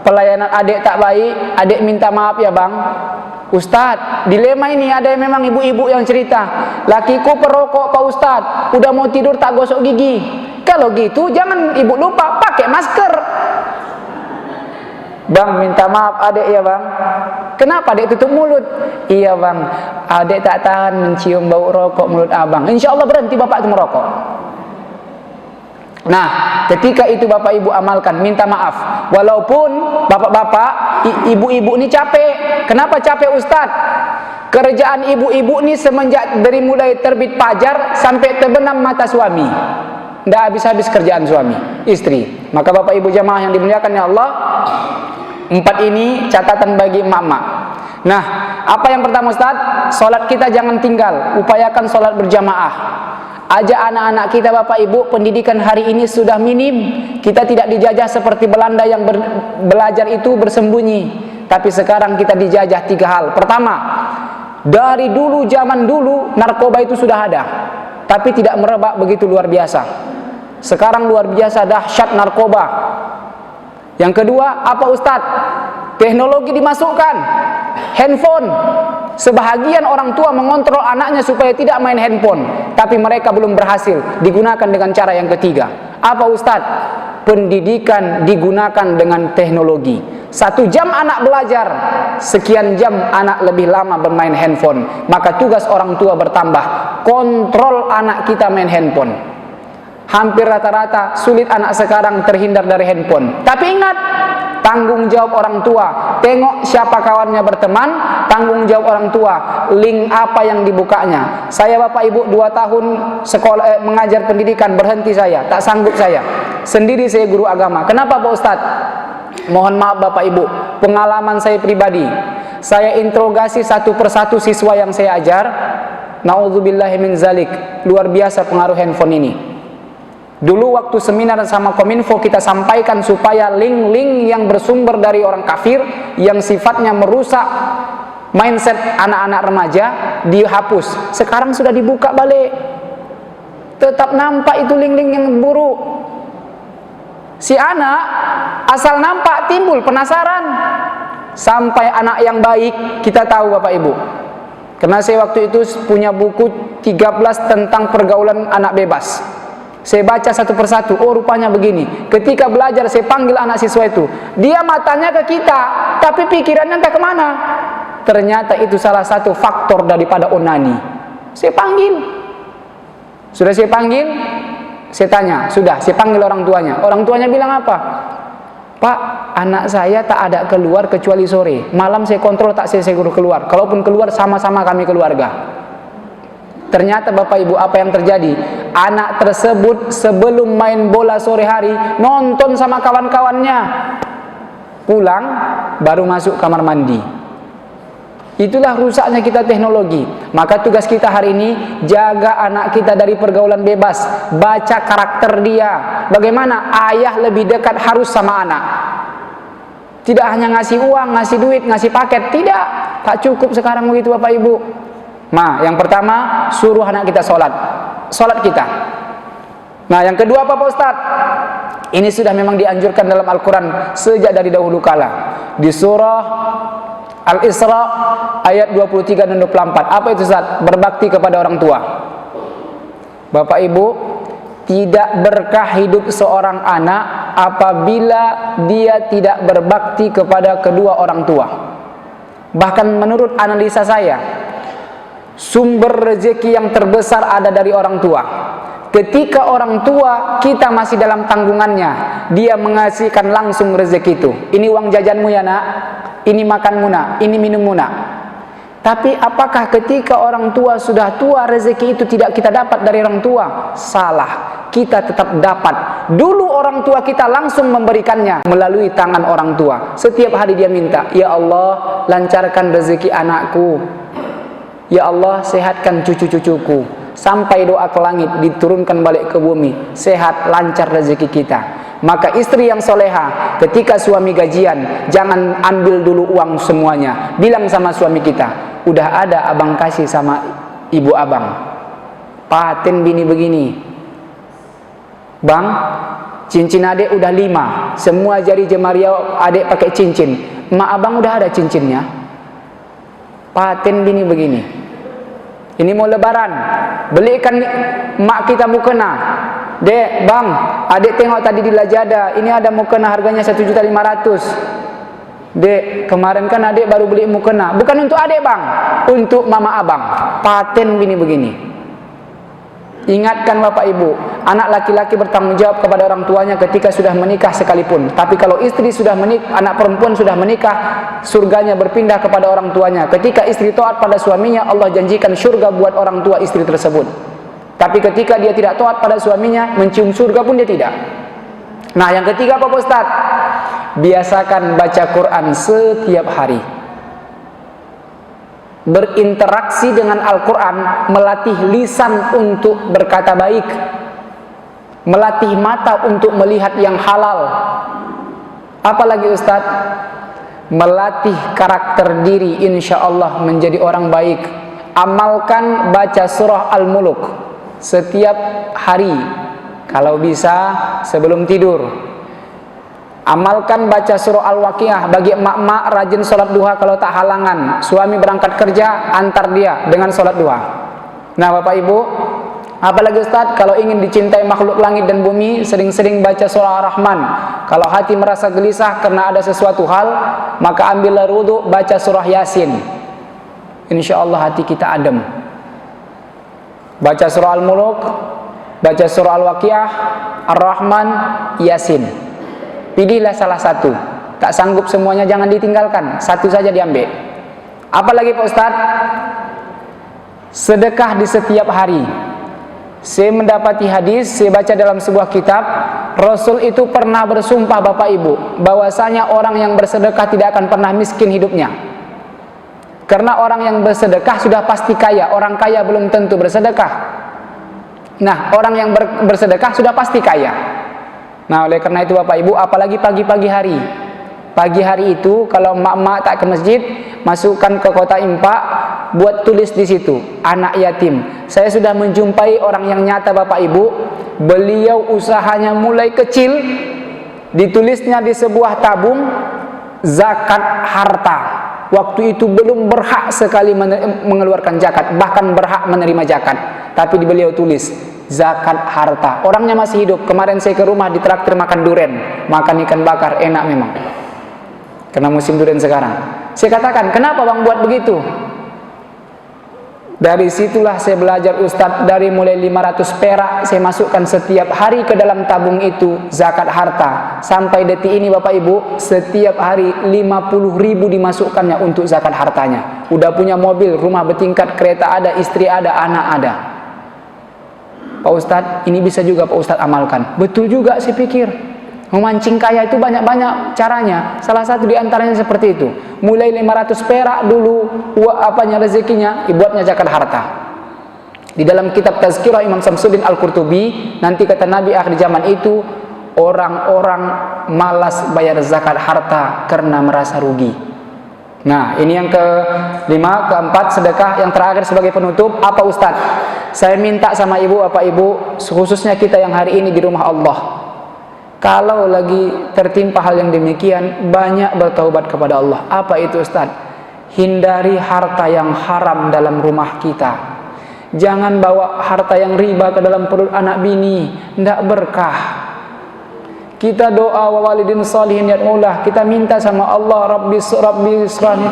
Pelayanan adek tak baik, adek minta maaf ya bang. Ustadz, dilema ini ada memang ibu-ibu yang cerita, lakiku perokok pak ustadz, udah mau tidur tak gosok gigi. Kalau gitu jangan ibu lupa pakai masker. Bang, minta maaf adek ya bang. Kenapa adek tutup mulut? Iya bang, adek tak tahan mencium bau rokok mulut abang. Insya Allah berhenti bapak itu merokok. Nah, ketika itu bapak ibu amalkan, minta maaf. Walaupun bapak-bapak, ibu-ibu ini capek. Kenapa capek ustadz? Kerjaan ibu-ibu ini semenjak dari mulai terbit fajar sampai terbenam mata suami, tidak habis-habis kerjaan suami, istri. Maka bapak ibu jamaah yang dimuliakan ya Allah, 4 ini catatan bagi emak-emak. Nah, apa yang pertama ustadz? Solat kita jangan tinggal, upayakan solat berjamaah. Ajak anak-anak kita bapak ibu, pendidikan hari ini sudah minim. Kita tidak dijajah seperti Belanda yang belajar itu bersembunyi. Tapi sekarang kita dijajah 3 hal. Pertama, dari dulu zaman dulu narkoba itu sudah ada, tapi tidak merebak begitu luar biasa. Sekarang luar biasa dahsyat narkoba. Yang kedua, apa ustadz? Teknologi dimasukkan, handphone. Sebahagian orang tua mengontrol anaknya supaya tidak main handphone, tapi mereka belum berhasil. Digunakan dengan cara yang ketiga. Apa ustadz? Pendidikan digunakan dengan teknologi. 1 jam anak belajar, sekian jam anak lebih lama bermain handphone. Maka tugas orang tua bertambah, kontrol anak kita main handphone. Hampir rata-rata sulit anak sekarang terhindar dari handphone. Tapi ingat, tanggung jawab orang tua. Tengok siapa kawannya berteman, tanggung jawab orang tua. Link apa yang dibukanya. Saya bapak ibu 2 tahun sekolah mengajar pendidikan, berhenti saya, tak sanggup saya. Sendiri saya guru agama. Kenapa Pak Ustadz? Mohon maaf bapak ibu, pengalaman saya pribadi. Saya interogasi satu persatu siswa yang saya ajar. Na'udzubillahi min zalik. Luar biasa pengaruh handphone ini. Dulu waktu seminar sama Kominfo kita sampaikan supaya link-link yang bersumber dari orang kafir yang sifatnya merusak mindset anak-anak remaja dihapus. Sekarang sudah dibuka balik. Tetap nampak itu link-link yang buruk. Si anak asal nampak timbul penasaran. Sampai anak yang baik kita tahu Bapak Ibu. Karena saya waktu itu punya buku 13 tentang pergaulan anak bebas. Saya baca satu persatu, oh rupanya begini. Ketika belajar saya panggil anak siswa itu. Dia matanya ke kita, tapi pikirannya entah kemana. Ternyata itu salah satu faktor daripada onani. Saya panggil. Sudah saya panggil, saya tanya, sudah saya panggil orang tuanya. Orang tuanya bilang apa? Pak, anak saya tak ada keluar kecuali sore. Malam saya kontrol tak saya keluar. Kalaupun keluar sama-sama kami keluarga. Ternyata Bapak Ibu apa yang terjadi? Anak tersebut sebelum main bola sore hari nonton sama kawan-kawannya. Pulang baru masuk kamar mandi. Itulah rusaknya kita teknologi. Maka tugas kita hari ini jaga anak kita dari pergaulan bebas. Baca karakter dia. Bagaimana ayah lebih dekat harus sama anak. Tidak hanya ngasih uang, ngasih duit, ngasih paket. Tidak. Tak cukup sekarang begitu Bapak Ibu. Nah, yang pertama suruh anak kita sholat. Sholat kita. Nah, yang kedua apa Pak Ustadz? Ini sudah memang dianjurkan dalam Al-Quran sejak dari dahulu kala. Di surah Al-Isra ayat 23 dan 24. Apa itu Ustaz? Berbakti kepada orang tua. Bapak Ibu, tidak berkah hidup seorang anak apabila dia tidak berbakti kepada kedua orang tua. Bahkan menurut analisa saya, sumber rezeki yang terbesar ada dari orang tua. Ketika orang tua kita masih dalam tanggungannya, dia mengasihkan langsung rezeki itu. Ini uang jajanmu ya nak, ini makanmu nak, ini minummu nak. Tapi apakah ketika orang tua sudah tua rezeki itu tidak kita dapat dari orang tua? Salah, kita tetap dapat. Dulu orang tua kita langsung memberikannya melalui tangan orang tua. Setiap hari dia minta, ya Allah lancarkan rezeki anakku, ya Allah sehatkan cucu-cucuku. Sampai doa ke langit diturunkan balik ke bumi, sehat lancar rezeki kita. Maka istri yang soleha ketika suami gajian jangan ambil dulu uang semuanya. Bilang sama suami kita, udah ada abang kasih sama ibu abang, paten bini begini bang, cincin adek udah 5, semua jari jemaria adek pakai cincin, mak abang udah ada cincinnya, paten bini begini. Ini mau lebaran, belikan mak kita mukena. Dek, bang, adik tengok tadi di Lazada, ini ada mukena harganya 1.500.000. Dek, kemarin kan adik baru beli mukena. Bukan untuk adik bang, untuk mama abang. Paten bini begini. Ingatkan Bapak Ibu, anak laki-laki bertanggung jawab kepada orang tuanya ketika sudah menikah sekalipun. Tapi kalau istri sudah menikah, anak perempuan sudah menikah, surganya berpindah kepada orang tuanya. Ketika istri taat pada suaminya, Allah janjikan surga buat orang tua istri tersebut. Tapi ketika dia tidak taat pada suaminya, mencium surga pun dia tidak. Nah, yang ketiga apa Pak Ustaz? Biasakan baca Quran setiap hari. Berinteraksi dengan Al-Quran, melatih lisan untuk berkata baik, melatih mata untuk melihat yang halal. Apalagi Ustaz? Melatih karakter diri insya Allah menjadi orang baik. Amalkan baca surah Al-Muluk setiap hari, kalau bisa sebelum tidur. Amalkan baca surah Al-Waqiah. Bagi emak-emak rajin sholat duha kalau tak halangan. Suami berangkat kerja, antar dia dengan sholat duha. Nah Bapak Ibu, apalagi Ustaz, kalau ingin dicintai makhluk langit dan bumi, sering-sering baca surah Ar-Rahman. Kalau hati merasa gelisah karena ada sesuatu hal, maka ambillah wudu, baca surah Yasin. Insya Allah hati kita adem. Baca surah Al-Muluk, baca surah Al-Waqiah, Ar-Rahman, Yasin. Pilihlah salah satu. Tak sanggup semuanya jangan ditinggalkan, satu saja diambil. Apalagi Pak Ustaz? Sedekah di setiap hari. Saya mendapati hadis, saya baca dalam sebuah kitab, Rasul itu pernah bersumpah Bapak Ibu, bahwasanya orang yang bersedekah tidak akan pernah miskin hidupnya. Karena orang yang bersedekah sudah pasti kaya, orang kaya belum tentu bersedekah. Nah, orang yang bersedekah sudah pasti kaya. Nah, oleh karena itu Bapak Ibu, apalagi pagi-pagi hari. Pagi hari itu kalau mak-mak tak ke masjid, masukkan ke kotak infak, buat tulis di situ, anak yatim. Saya sudah menjumpai orang yang nyata Bapak Ibu, beliau usahanya mulai kecil, ditulisnya di sebuah tabung zakat harta. Waktu itu belum berhak sekali mengeluarkan zakat, bahkan berhak menerima zakat, tapi beliau tulis zakat harta. Orangnya masih hidup. Kemarin saya ke rumah ditraktir makan duren, makan ikan bakar, enak memang. Karena musim durian sekarang. Saya katakan, kenapa bang buat begitu? Dari situlah saya belajar Ustadz, dari mulai 500 perak saya masukkan setiap hari ke dalam tabung itu zakat harta. Sampai detik ini Bapak Ibu, setiap hari 50.000 dimasukkannya untuk zakat hartanya. Udah punya mobil, rumah bertingkat, kereta ada, istri ada, anak ada. Pak Ustadz, ini bisa juga Pak Ustadz amalkan. Betul juga saya pikir. Memancing kaya itu banyak-banyak caranya. Salah satu diantaranya seperti itu. Mulai 500 perak dulu, rezekinya, dibuatnya zakat harta. Di dalam kitab Tazkirah Imam Samsuddin Al-Qurtubi, nanti kata Nabi akhir zaman itu, orang-orang malas bayar zakat harta karena merasa rugi. Nah, ini yang kelima, keempat, sedekah. Yang terakhir sebagai penutup, apa Ustadz? Saya minta sama ibu, Bapak Ibu, khususnya kita yang hari ini di rumah Allah, kalau lagi tertimpa hal yang demikian, banyak bertaubat kepada Allah. Apa itu Ustaz? Hindari harta yang haram dalam rumah kita. Jangan bawa harta yang riba ke dalam perut anak bini, tidak berkah. Kita doa wa walidin salihin yad'ulah, kita minta sama Allah, Rabbi srani,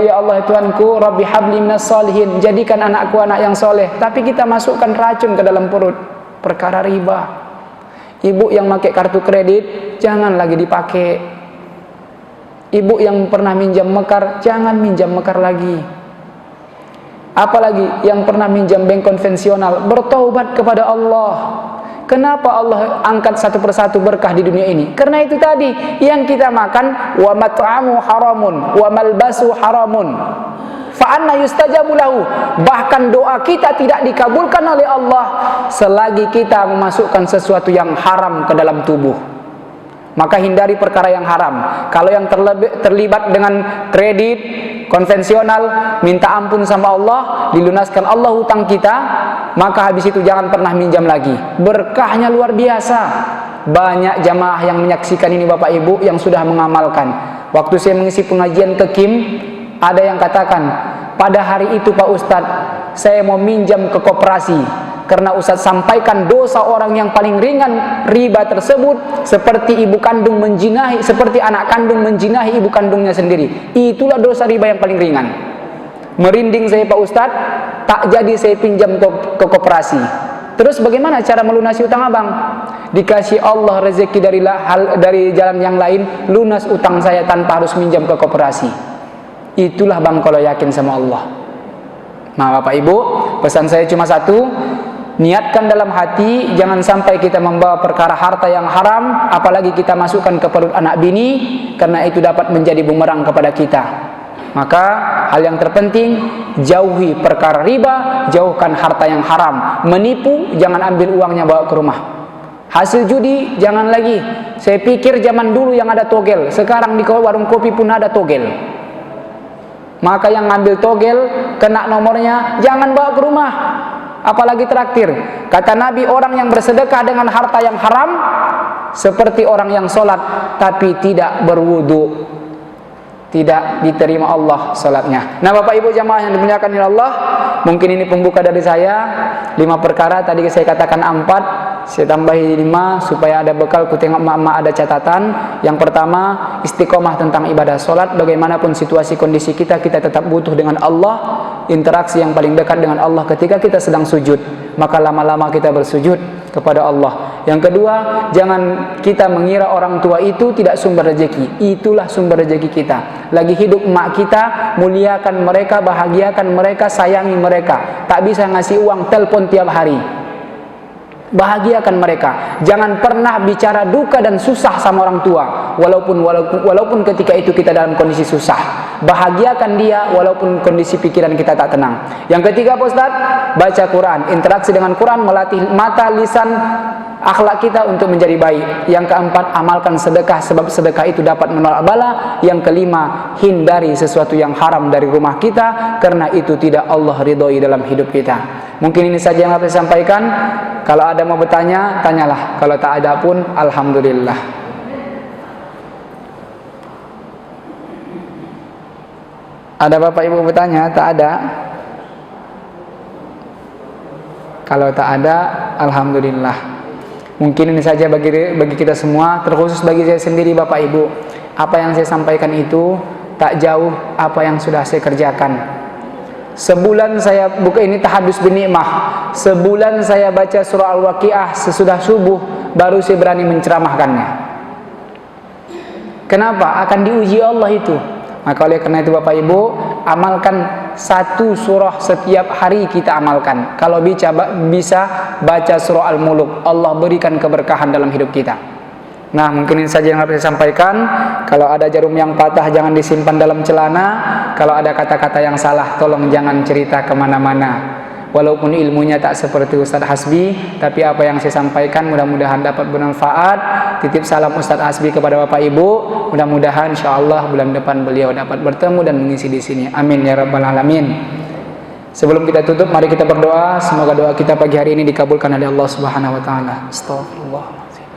ya Allah Tuhanku, Rabbi habli minas salihin, jadikan anakku anak yang soleh. Tapi kita masukkan racun ke dalam perut, perkara riba. Ibu yang pakai kartu kredit, jangan lagi dipakai. Ibu yang pernah minjam mekar, jangan minjam mekar lagi. Apalagi yang pernah minjam bank konvensional, bertaubat kepada Allah. Kenapa Allah angkat satu persatu berkah di dunia ini? Karena itu tadi, yang kita makan, wa mat'amu haramun, wa malbasu haramun, fa'anna yustajabu lahu. Bahkan doa kita tidak dikabulkan oleh Allah selagi kita memasukkan sesuatu yang haram ke dalam tubuh. Maka hindari perkara yang haram. Kalau yang terlibat dengan kredit konvensional, minta ampun sama Allah, dilunaskan Allah hutang kita, maka habis itu jangan pernah minjam lagi. Berkahnya luar biasa. Banyak jamaah yang menyaksikan ini Bapak Ibu, yang sudah mengamalkan. Waktu saya mengisi pengajian ke Kim, ada yang katakan, pada hari itu Pak Ustadz, saya mau minjam ke koperasi, karena Ustadz sampaikan dosa orang yang paling ringan riba tersebut, seperti ibu kandung menjinahi, seperti anak kandung menjinahi ibu kandungnya sendiri. Itulah dosa riba yang paling ringan. Merinding saya Pak Ustadz, tak jadi saya pinjam ke koperasi. Terus bagaimana cara melunasi utang abang? Dikasih Allah rezeki dari jalan yang lain, lunas utang saya tanpa harus minjam ke koperasi. Itulah bang kalau yakin sama Allah. Nah Bapak Ibu, pesan saya cuma satu, niatkan dalam hati, jangan sampai kita membawa perkara harta yang haram, apalagi kita masukkan ke perut anak bini, karena itu dapat menjadi bumerang kepada kita. Maka hal yang terpenting, jauhi perkara riba, jauhkan harta yang haram. Menipu, jangan ambil uangnya bawa ke rumah. Hasil judi, jangan lagi. Saya pikir zaman dulu yang ada togel, sekarang di warung kopi pun ada togel. Maka yang ngambil togel, kena nomornya, jangan bawa ke rumah, apalagi traktir. Kata Nabi, orang yang bersedekah dengan harta yang haram seperti orang yang sholat tapi tidak berwudu, tidak diterima Allah sholatnya. Nah Bapak Ibu jamaah yang dimuliakan oleh Allah, mungkin ini pembuka dari saya. 5 perkara, tadi saya katakan 4, saya tambahi 5 supaya ada bekal. Ku tengok mak-mak ada catatan. Yang pertama, istiqomah tentang ibadah sholat. Bagaimanapun situasi kondisi kita, kita tetap butuh dengan Allah. Interaksi yang paling dekat dengan Allah ketika kita sedang sujud, maka lama-lama kita bersujud kepada Allah. Yang kedua, jangan kita mengira orang tua itu tidak sumber rezeki. Itulah sumber rezeki kita. Lagi hidup emak kita, muliakan mereka, bahagiakan mereka, sayangi mereka. Tak bisa ngasih uang telepon tiap hari, bahagiakan mereka. Jangan pernah bicara duka dan susah sama orang tua, walaupun ketika itu kita dalam kondisi susah. bahagiakan dia walaupun kondisi pikiran kita tak tenang. Yang ketiga Pak Ustaz, baca Quran. Interaksi dengan Quran melatih mata, lisan, akhlak kita untuk menjadi baik. Yang keempat, amalkan sedekah, sebab sedekah itu dapat menolak bala. Yang kelima, hindari sesuatu yang haram dari rumah kita, karena itu tidak Allah ridhoi dalam hidup kita. Mungkin ini saja yang harus saya sampaikan. Kalau ada mau bertanya, tanyalah. Kalau tak ada pun alhamdulillah. Ada Bapak Ibu bertanya? Tak ada? Kalau tak ada, alhamdulillah. Mungkin ini saja bagi kita semua, terkhusus bagi saya sendiri Bapak Ibu. Apa yang saya sampaikan itu tak jauh apa yang sudah saya kerjakan. Sebulan saya buka ini tahadus binikmah. Sebulan saya baca surah Al-Waqiah sesudah subuh, baru saya berani menceramahkannya. Kenapa? Akan diuji Allah itu. Maka oleh karena itu Bapak Ibu, amalkan satu surah setiap hari kita amalkan. Kalau bisa baca surah Al-Muluk, Allah berikan keberkahan dalam hidup kita. Nah, mungkin ini saja yang harus saya sampaikan. Kalau ada jarum yang patah, jangan disimpan dalam celana. Kalau ada kata-kata yang salah, tolong jangan cerita kemana-mana. Walaupun ilmunya tak seperti Ustadz Hasbi, tapi apa yang saya sampaikan mudah-mudahan dapat bermanfaat. Titip salam Ustadz Hasbi kepada Bapak Ibu. Mudah-mudahan insyaallah bulan depan beliau dapat bertemu dan mengisi di sini. Amin ya rabbal alamin. Sebelum kita tutup, mari kita berdoa. Semoga doa kita pagi hari ini dikabulkan oleh Allah Subhanahu wa taala. Astagfirullahaladzim.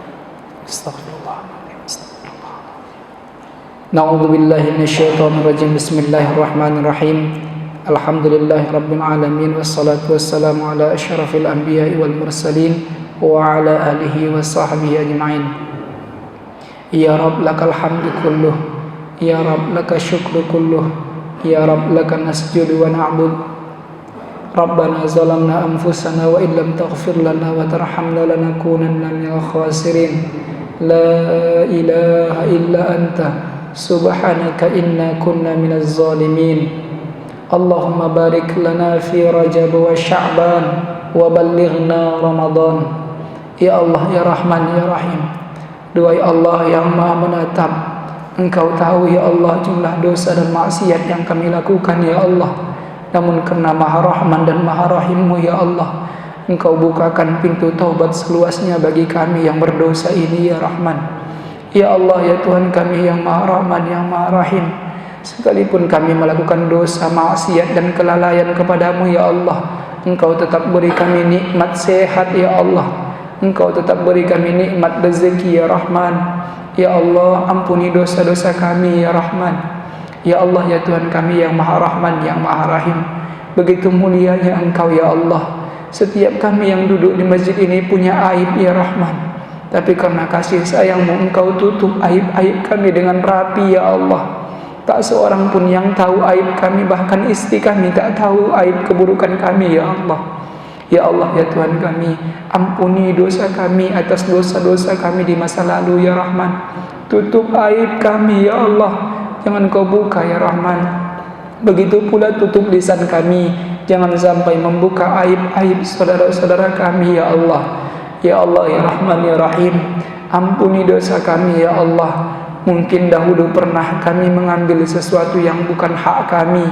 Astagfirullahaladzim. Na'udzubillahi minasyaitonirrajim. Bismillahirrahmanirrahim. Alhamdulillahi rabbil alamin, wassalatu wassalamu ala asyrafil anbiya'i wal mursalin wa ala alihi wa sahbihi ajma'in. Ya Rabb, lakal hamdu kulluh, ya Rabb, laka syukru kulluh, ya Rabb, laka nasjudu wa na'bud. Rabbana zalamna anfusana wa illam taghfir lana wa tarhamna lanakunanna minal khasirin. La ilaha illa anta subhanaka inna kunna minaz zalimin. Allahumma barik lana fi Rajab wa Sya'ban wa ballighna Ramadan. Ya Allah, ya Rahman, ya Rahim. Duhai Allah yang Maha menatap, Engkau tahu ya Allah jumlah dosa dan maksiat yang kami lakukan ya Allah. Namun karena Maha Rahman dan Maha Rahim-Mu ya Allah, Engkau bukakan pintu taubat seluasnya bagi kami yang berdosa ini ya Rahman. Ya Allah, ya Tuhan kami yang Maha Rahman, yang Maha Rahim, sekalipun kami melakukan dosa, maksiat dan kelalaian kepadamu ya Allah, Engkau tetap beri kami nikmat sehat ya Allah. Engkau tetap beri kami nikmat rezeki ya Rahman. Ya Allah, ampuni dosa-dosa kami ya Rahman. Ya Allah, ya Tuhan kami yang Maha Rahman, yang Maha Rahim, begitu mulianya Engkau ya Allah. Setiap kami yang duduk di masjid ini punya aib ya Rahman, tapi karena kasih sayang-Mu Engkau tutup aib-aib kami dengan rapi ya Allah. Tak seorang pun yang tahu aib kami, bahkan istri kami tak tahu aib keburukan kami ya Allah. Ya Allah, ya Tuhan kami, ampuni dosa kami atas dosa-dosa kami di masa lalu ya Rahman. Tutup aib kami ya Allah, jangan Kau buka ya Rahman. Begitu pula tutup lisan kami, jangan sampai membuka aib-aib saudara-saudara kami ya Allah. Ya Allah, ya Rahman, ya Rahim, ampuni dosa kami ya Allah. Mungkin dahulu pernah kami mengambil sesuatu yang bukan hak kami,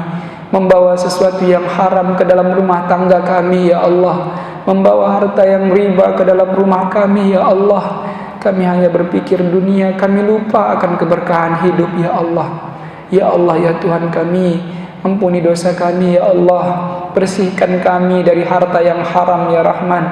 membawa sesuatu yang haram ke dalam rumah tangga kami ya Allah, membawa harta yang riba ke dalam rumah kami ya Allah. Kami hanya berpikir dunia, kami lupa akan keberkahan hidup ya Allah. Ya Allah, ya Tuhan kami, ampuni dosa kami ya Allah. Bersihkan kami dari harta yang haram ya Rahman.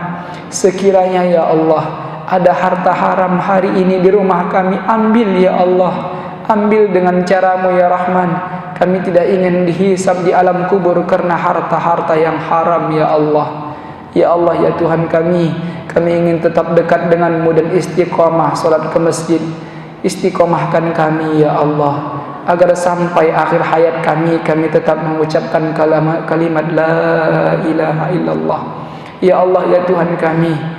Sekiranya ya Allah ada harta haram hari ini di rumah kami, ambil ya Allah, ambil dengan cara-Mu ya Rahman. Kami tidak ingin dihisab di alam kubur karena harta-harta yang haram ya Allah. Ya Allah, ya Tuhan kami ingin tetap dekat dengan-Mu dan istiqomah salat ke masjid. Istiqomahkan kami ya Allah, agar sampai akhir hayat kami tetap mengucapkan kalimat la ilaha illallah. Ya Allah, ya Tuhan kami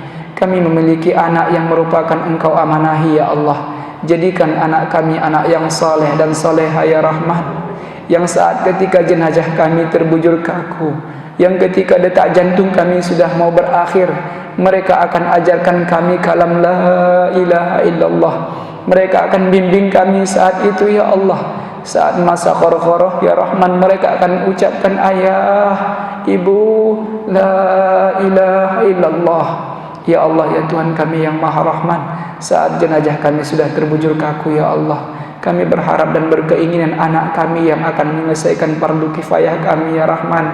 memiliki anak yang merupakan Engkau amanahi ya Allah. Jadikan anak kami anak yang saleh dan saleha ya Rahman, yang saat ketika jenazah kami terbujur kaku, yang ketika detak jantung kami sudah mau berakhir, mereka akan ajarkan kami kalam la ilaha illallah. Mereka akan bimbing kami saat itu ya Allah. saat masa qorqoroh ya Rahman, mereka akan ucapkan ayah, ibu, la ilaha illallah. Ya Allah, ya Tuhan kami yang Maha Rahman, saat jenazah kami sudah terbujur kaku ya Allah, kami berharap dan berkeinginan anak kami yang akan menyelesaikan fardu kifayah kami ya Rahman,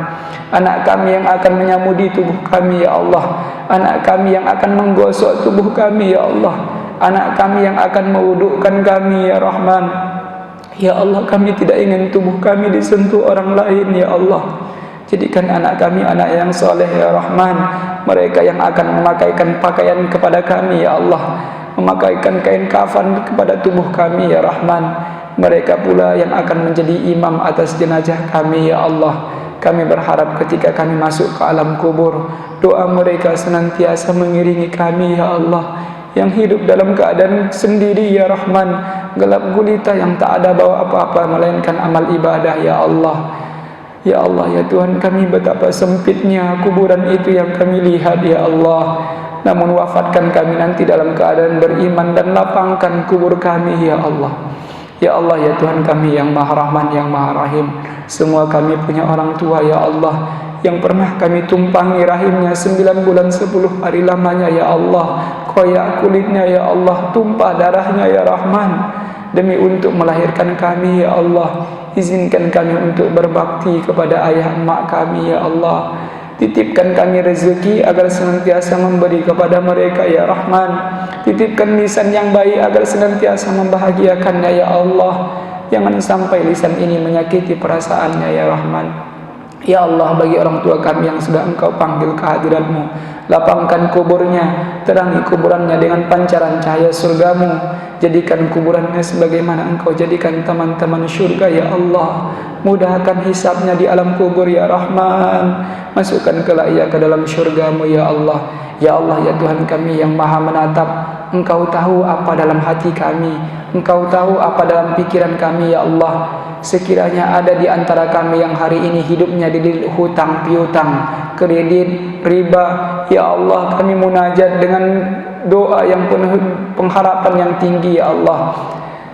anak kami yang akan menyamudi tubuh kami ya Allah, anak kami yang akan menggosok tubuh kami ya Allah, anak kami yang akan mewudukkan kami ya Rahman. Ya Allah, kami tidak ingin tubuh kami disentuh orang lain ya Allah. Jadikan anak kami anak yang soleh ya Rahman, mereka yang akan memakaikan pakaian kepada kami ya Allah, memakaikan kain kafan kepada tubuh kami ya Rahman. Mereka pula yang akan menjadi imam atas jenazah kami ya Allah. Kami berharap ketika kami masuk ke alam kubur, doa mereka senantiasa mengiringi kami ya Allah, yang hidup dalam keadaan sendiri ya Rahman, gelap gulita yang tak ada bawa apa-apa melainkan amal ibadah ya Allah. Ya Allah, ya Tuhan kami, betapa sempitnya kuburan itu yang kami lihat ya Allah. Namun wafatkan kami nanti dalam keadaan beriman dan lapangkan kubur kami ya Allah. Ya Allah, ya Tuhan kami yang Maha Rahman, yang Maha Rahim. Semua kami punya orang tua ya Allah, yang pernah kami tumpangi rahimnya 9 bulan 10 hari lamanya ya Allah. Koyak kulitnya ya Allah, tumpah darahnya ya Rahman. Demi untuk melahirkan kami ya Allah, izinkan kami untuk berbakti kepada ayah emak kami ya Allah. Titipkan kami rezeki agar senantiasa memberi kepada mereka ya Rahman. Titipkan lisan yang baik agar senantiasa membahagiakannya ya Allah. Jangan sampai lisan ini menyakiti perasaannya ya Rahman. Ya Allah, bagi orang tua kami yang sudah Engkau panggil kehadiran-Mu, lapangkan kuburnya, terangi kuburannya dengan pancaran cahaya surga-Mu. Jadikan kuburannya sebagaimana Engkau jadikan teman-teman syurga ya Allah. Mudahkan hisabnya di alam kubur ya Rahman. Masukkan kelak ia ke dalam syurga-Mu ya Allah. Ya Allah, ya Tuhan kami yang Maha menatap, Engkau tahu apa dalam hati kami, Engkau tahu apa dalam pikiran kami ya Allah. Sekiranya ada di antara kami yang hari ini hidupnya dililit hutang piutang, kredit, riba, ya Allah, kami munajat dengan doa yang penuh pengharapan yang tinggi ya Allah.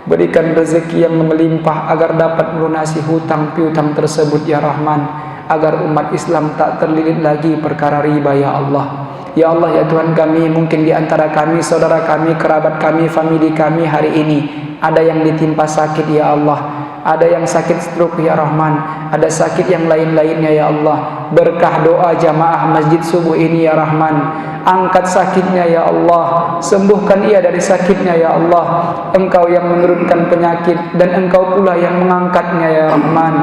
Berikan rezeki yang melimpah agar dapat melunasi hutang piutang tersebut ya Rahman, agar umat Islam tak terlilit lagi perkara riba ya Allah. Ya Allah, ya Tuhan kami, mungkin di antara kami, saudara kami, kerabat kami, famili kami hari ini ada yang ditimpa sakit ya Allah. Ada yang sakit stroke ya Rahman, ada sakit yang lain-lainnya ya Allah. Berkah doa jamaah masjid subuh ini ya Rahman, angkat sakitnya ya Allah, sembuhkan ia dari sakitnya ya Allah. Engkau yang menurunkan penyakit dan Engkau pula yang mengangkatnya ya Rahman.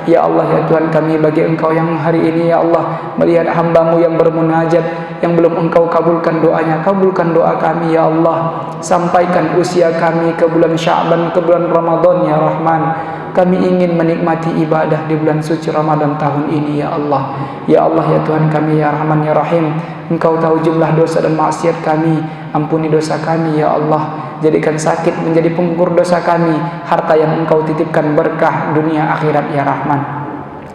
Ya Allah, ya Tuhan kami, bagi Engkau yang hari ini ya Allah melihat hamba-Mu yang bermunajat, yang belum Engkau kabulkan doanya, kabulkan doa kami ya Allah. Sampaikan usia kami ke bulan Sya'ban, ke bulan Ramadan ya Rahman. Kami ingin menikmati ibadah di bulan suci Ramadan tahun ini ya Allah. Ya Allah, ya Tuhan kami, ya Rahman, ya Rahim. Engkau tahu jumlah dosa dan maksiat kami, ampuni dosa kami ya Allah. Jadikan sakit menjadi penggugur dosa kami, harta yang Engkau titipkan berkah dunia akhirat ya Rahman.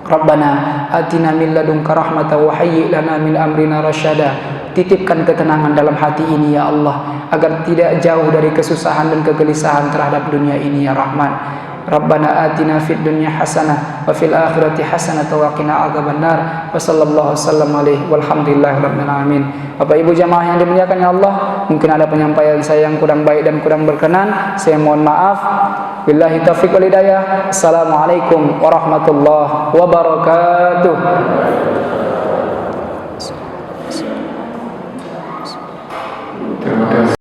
Rabbana atina min ladunka rahmatan wa hayyi lana min amrina rasyada. Titipkan ketenangan dalam hati ini ya Allah, agar tidak jauh dari kesusahan dan kegelisahan terhadap dunia ini ya Rahman. Rabbana atina fid dunya hasanah wa fil akhirati hasanah wa qina adzabannar. Wa sallallahu wasallam alaihi walhamdulillahi rabbil alamin. Bapak Ibu jamaah yang dimuliakan ya Allah, mungkin ada penyampaian saya yang kurang baik dan kurang berkenan, saya mohon maaf. Billahi taufiq wal hidayah. Assalamualaikum warahmatullahi wabarakatuh. Terima kasih.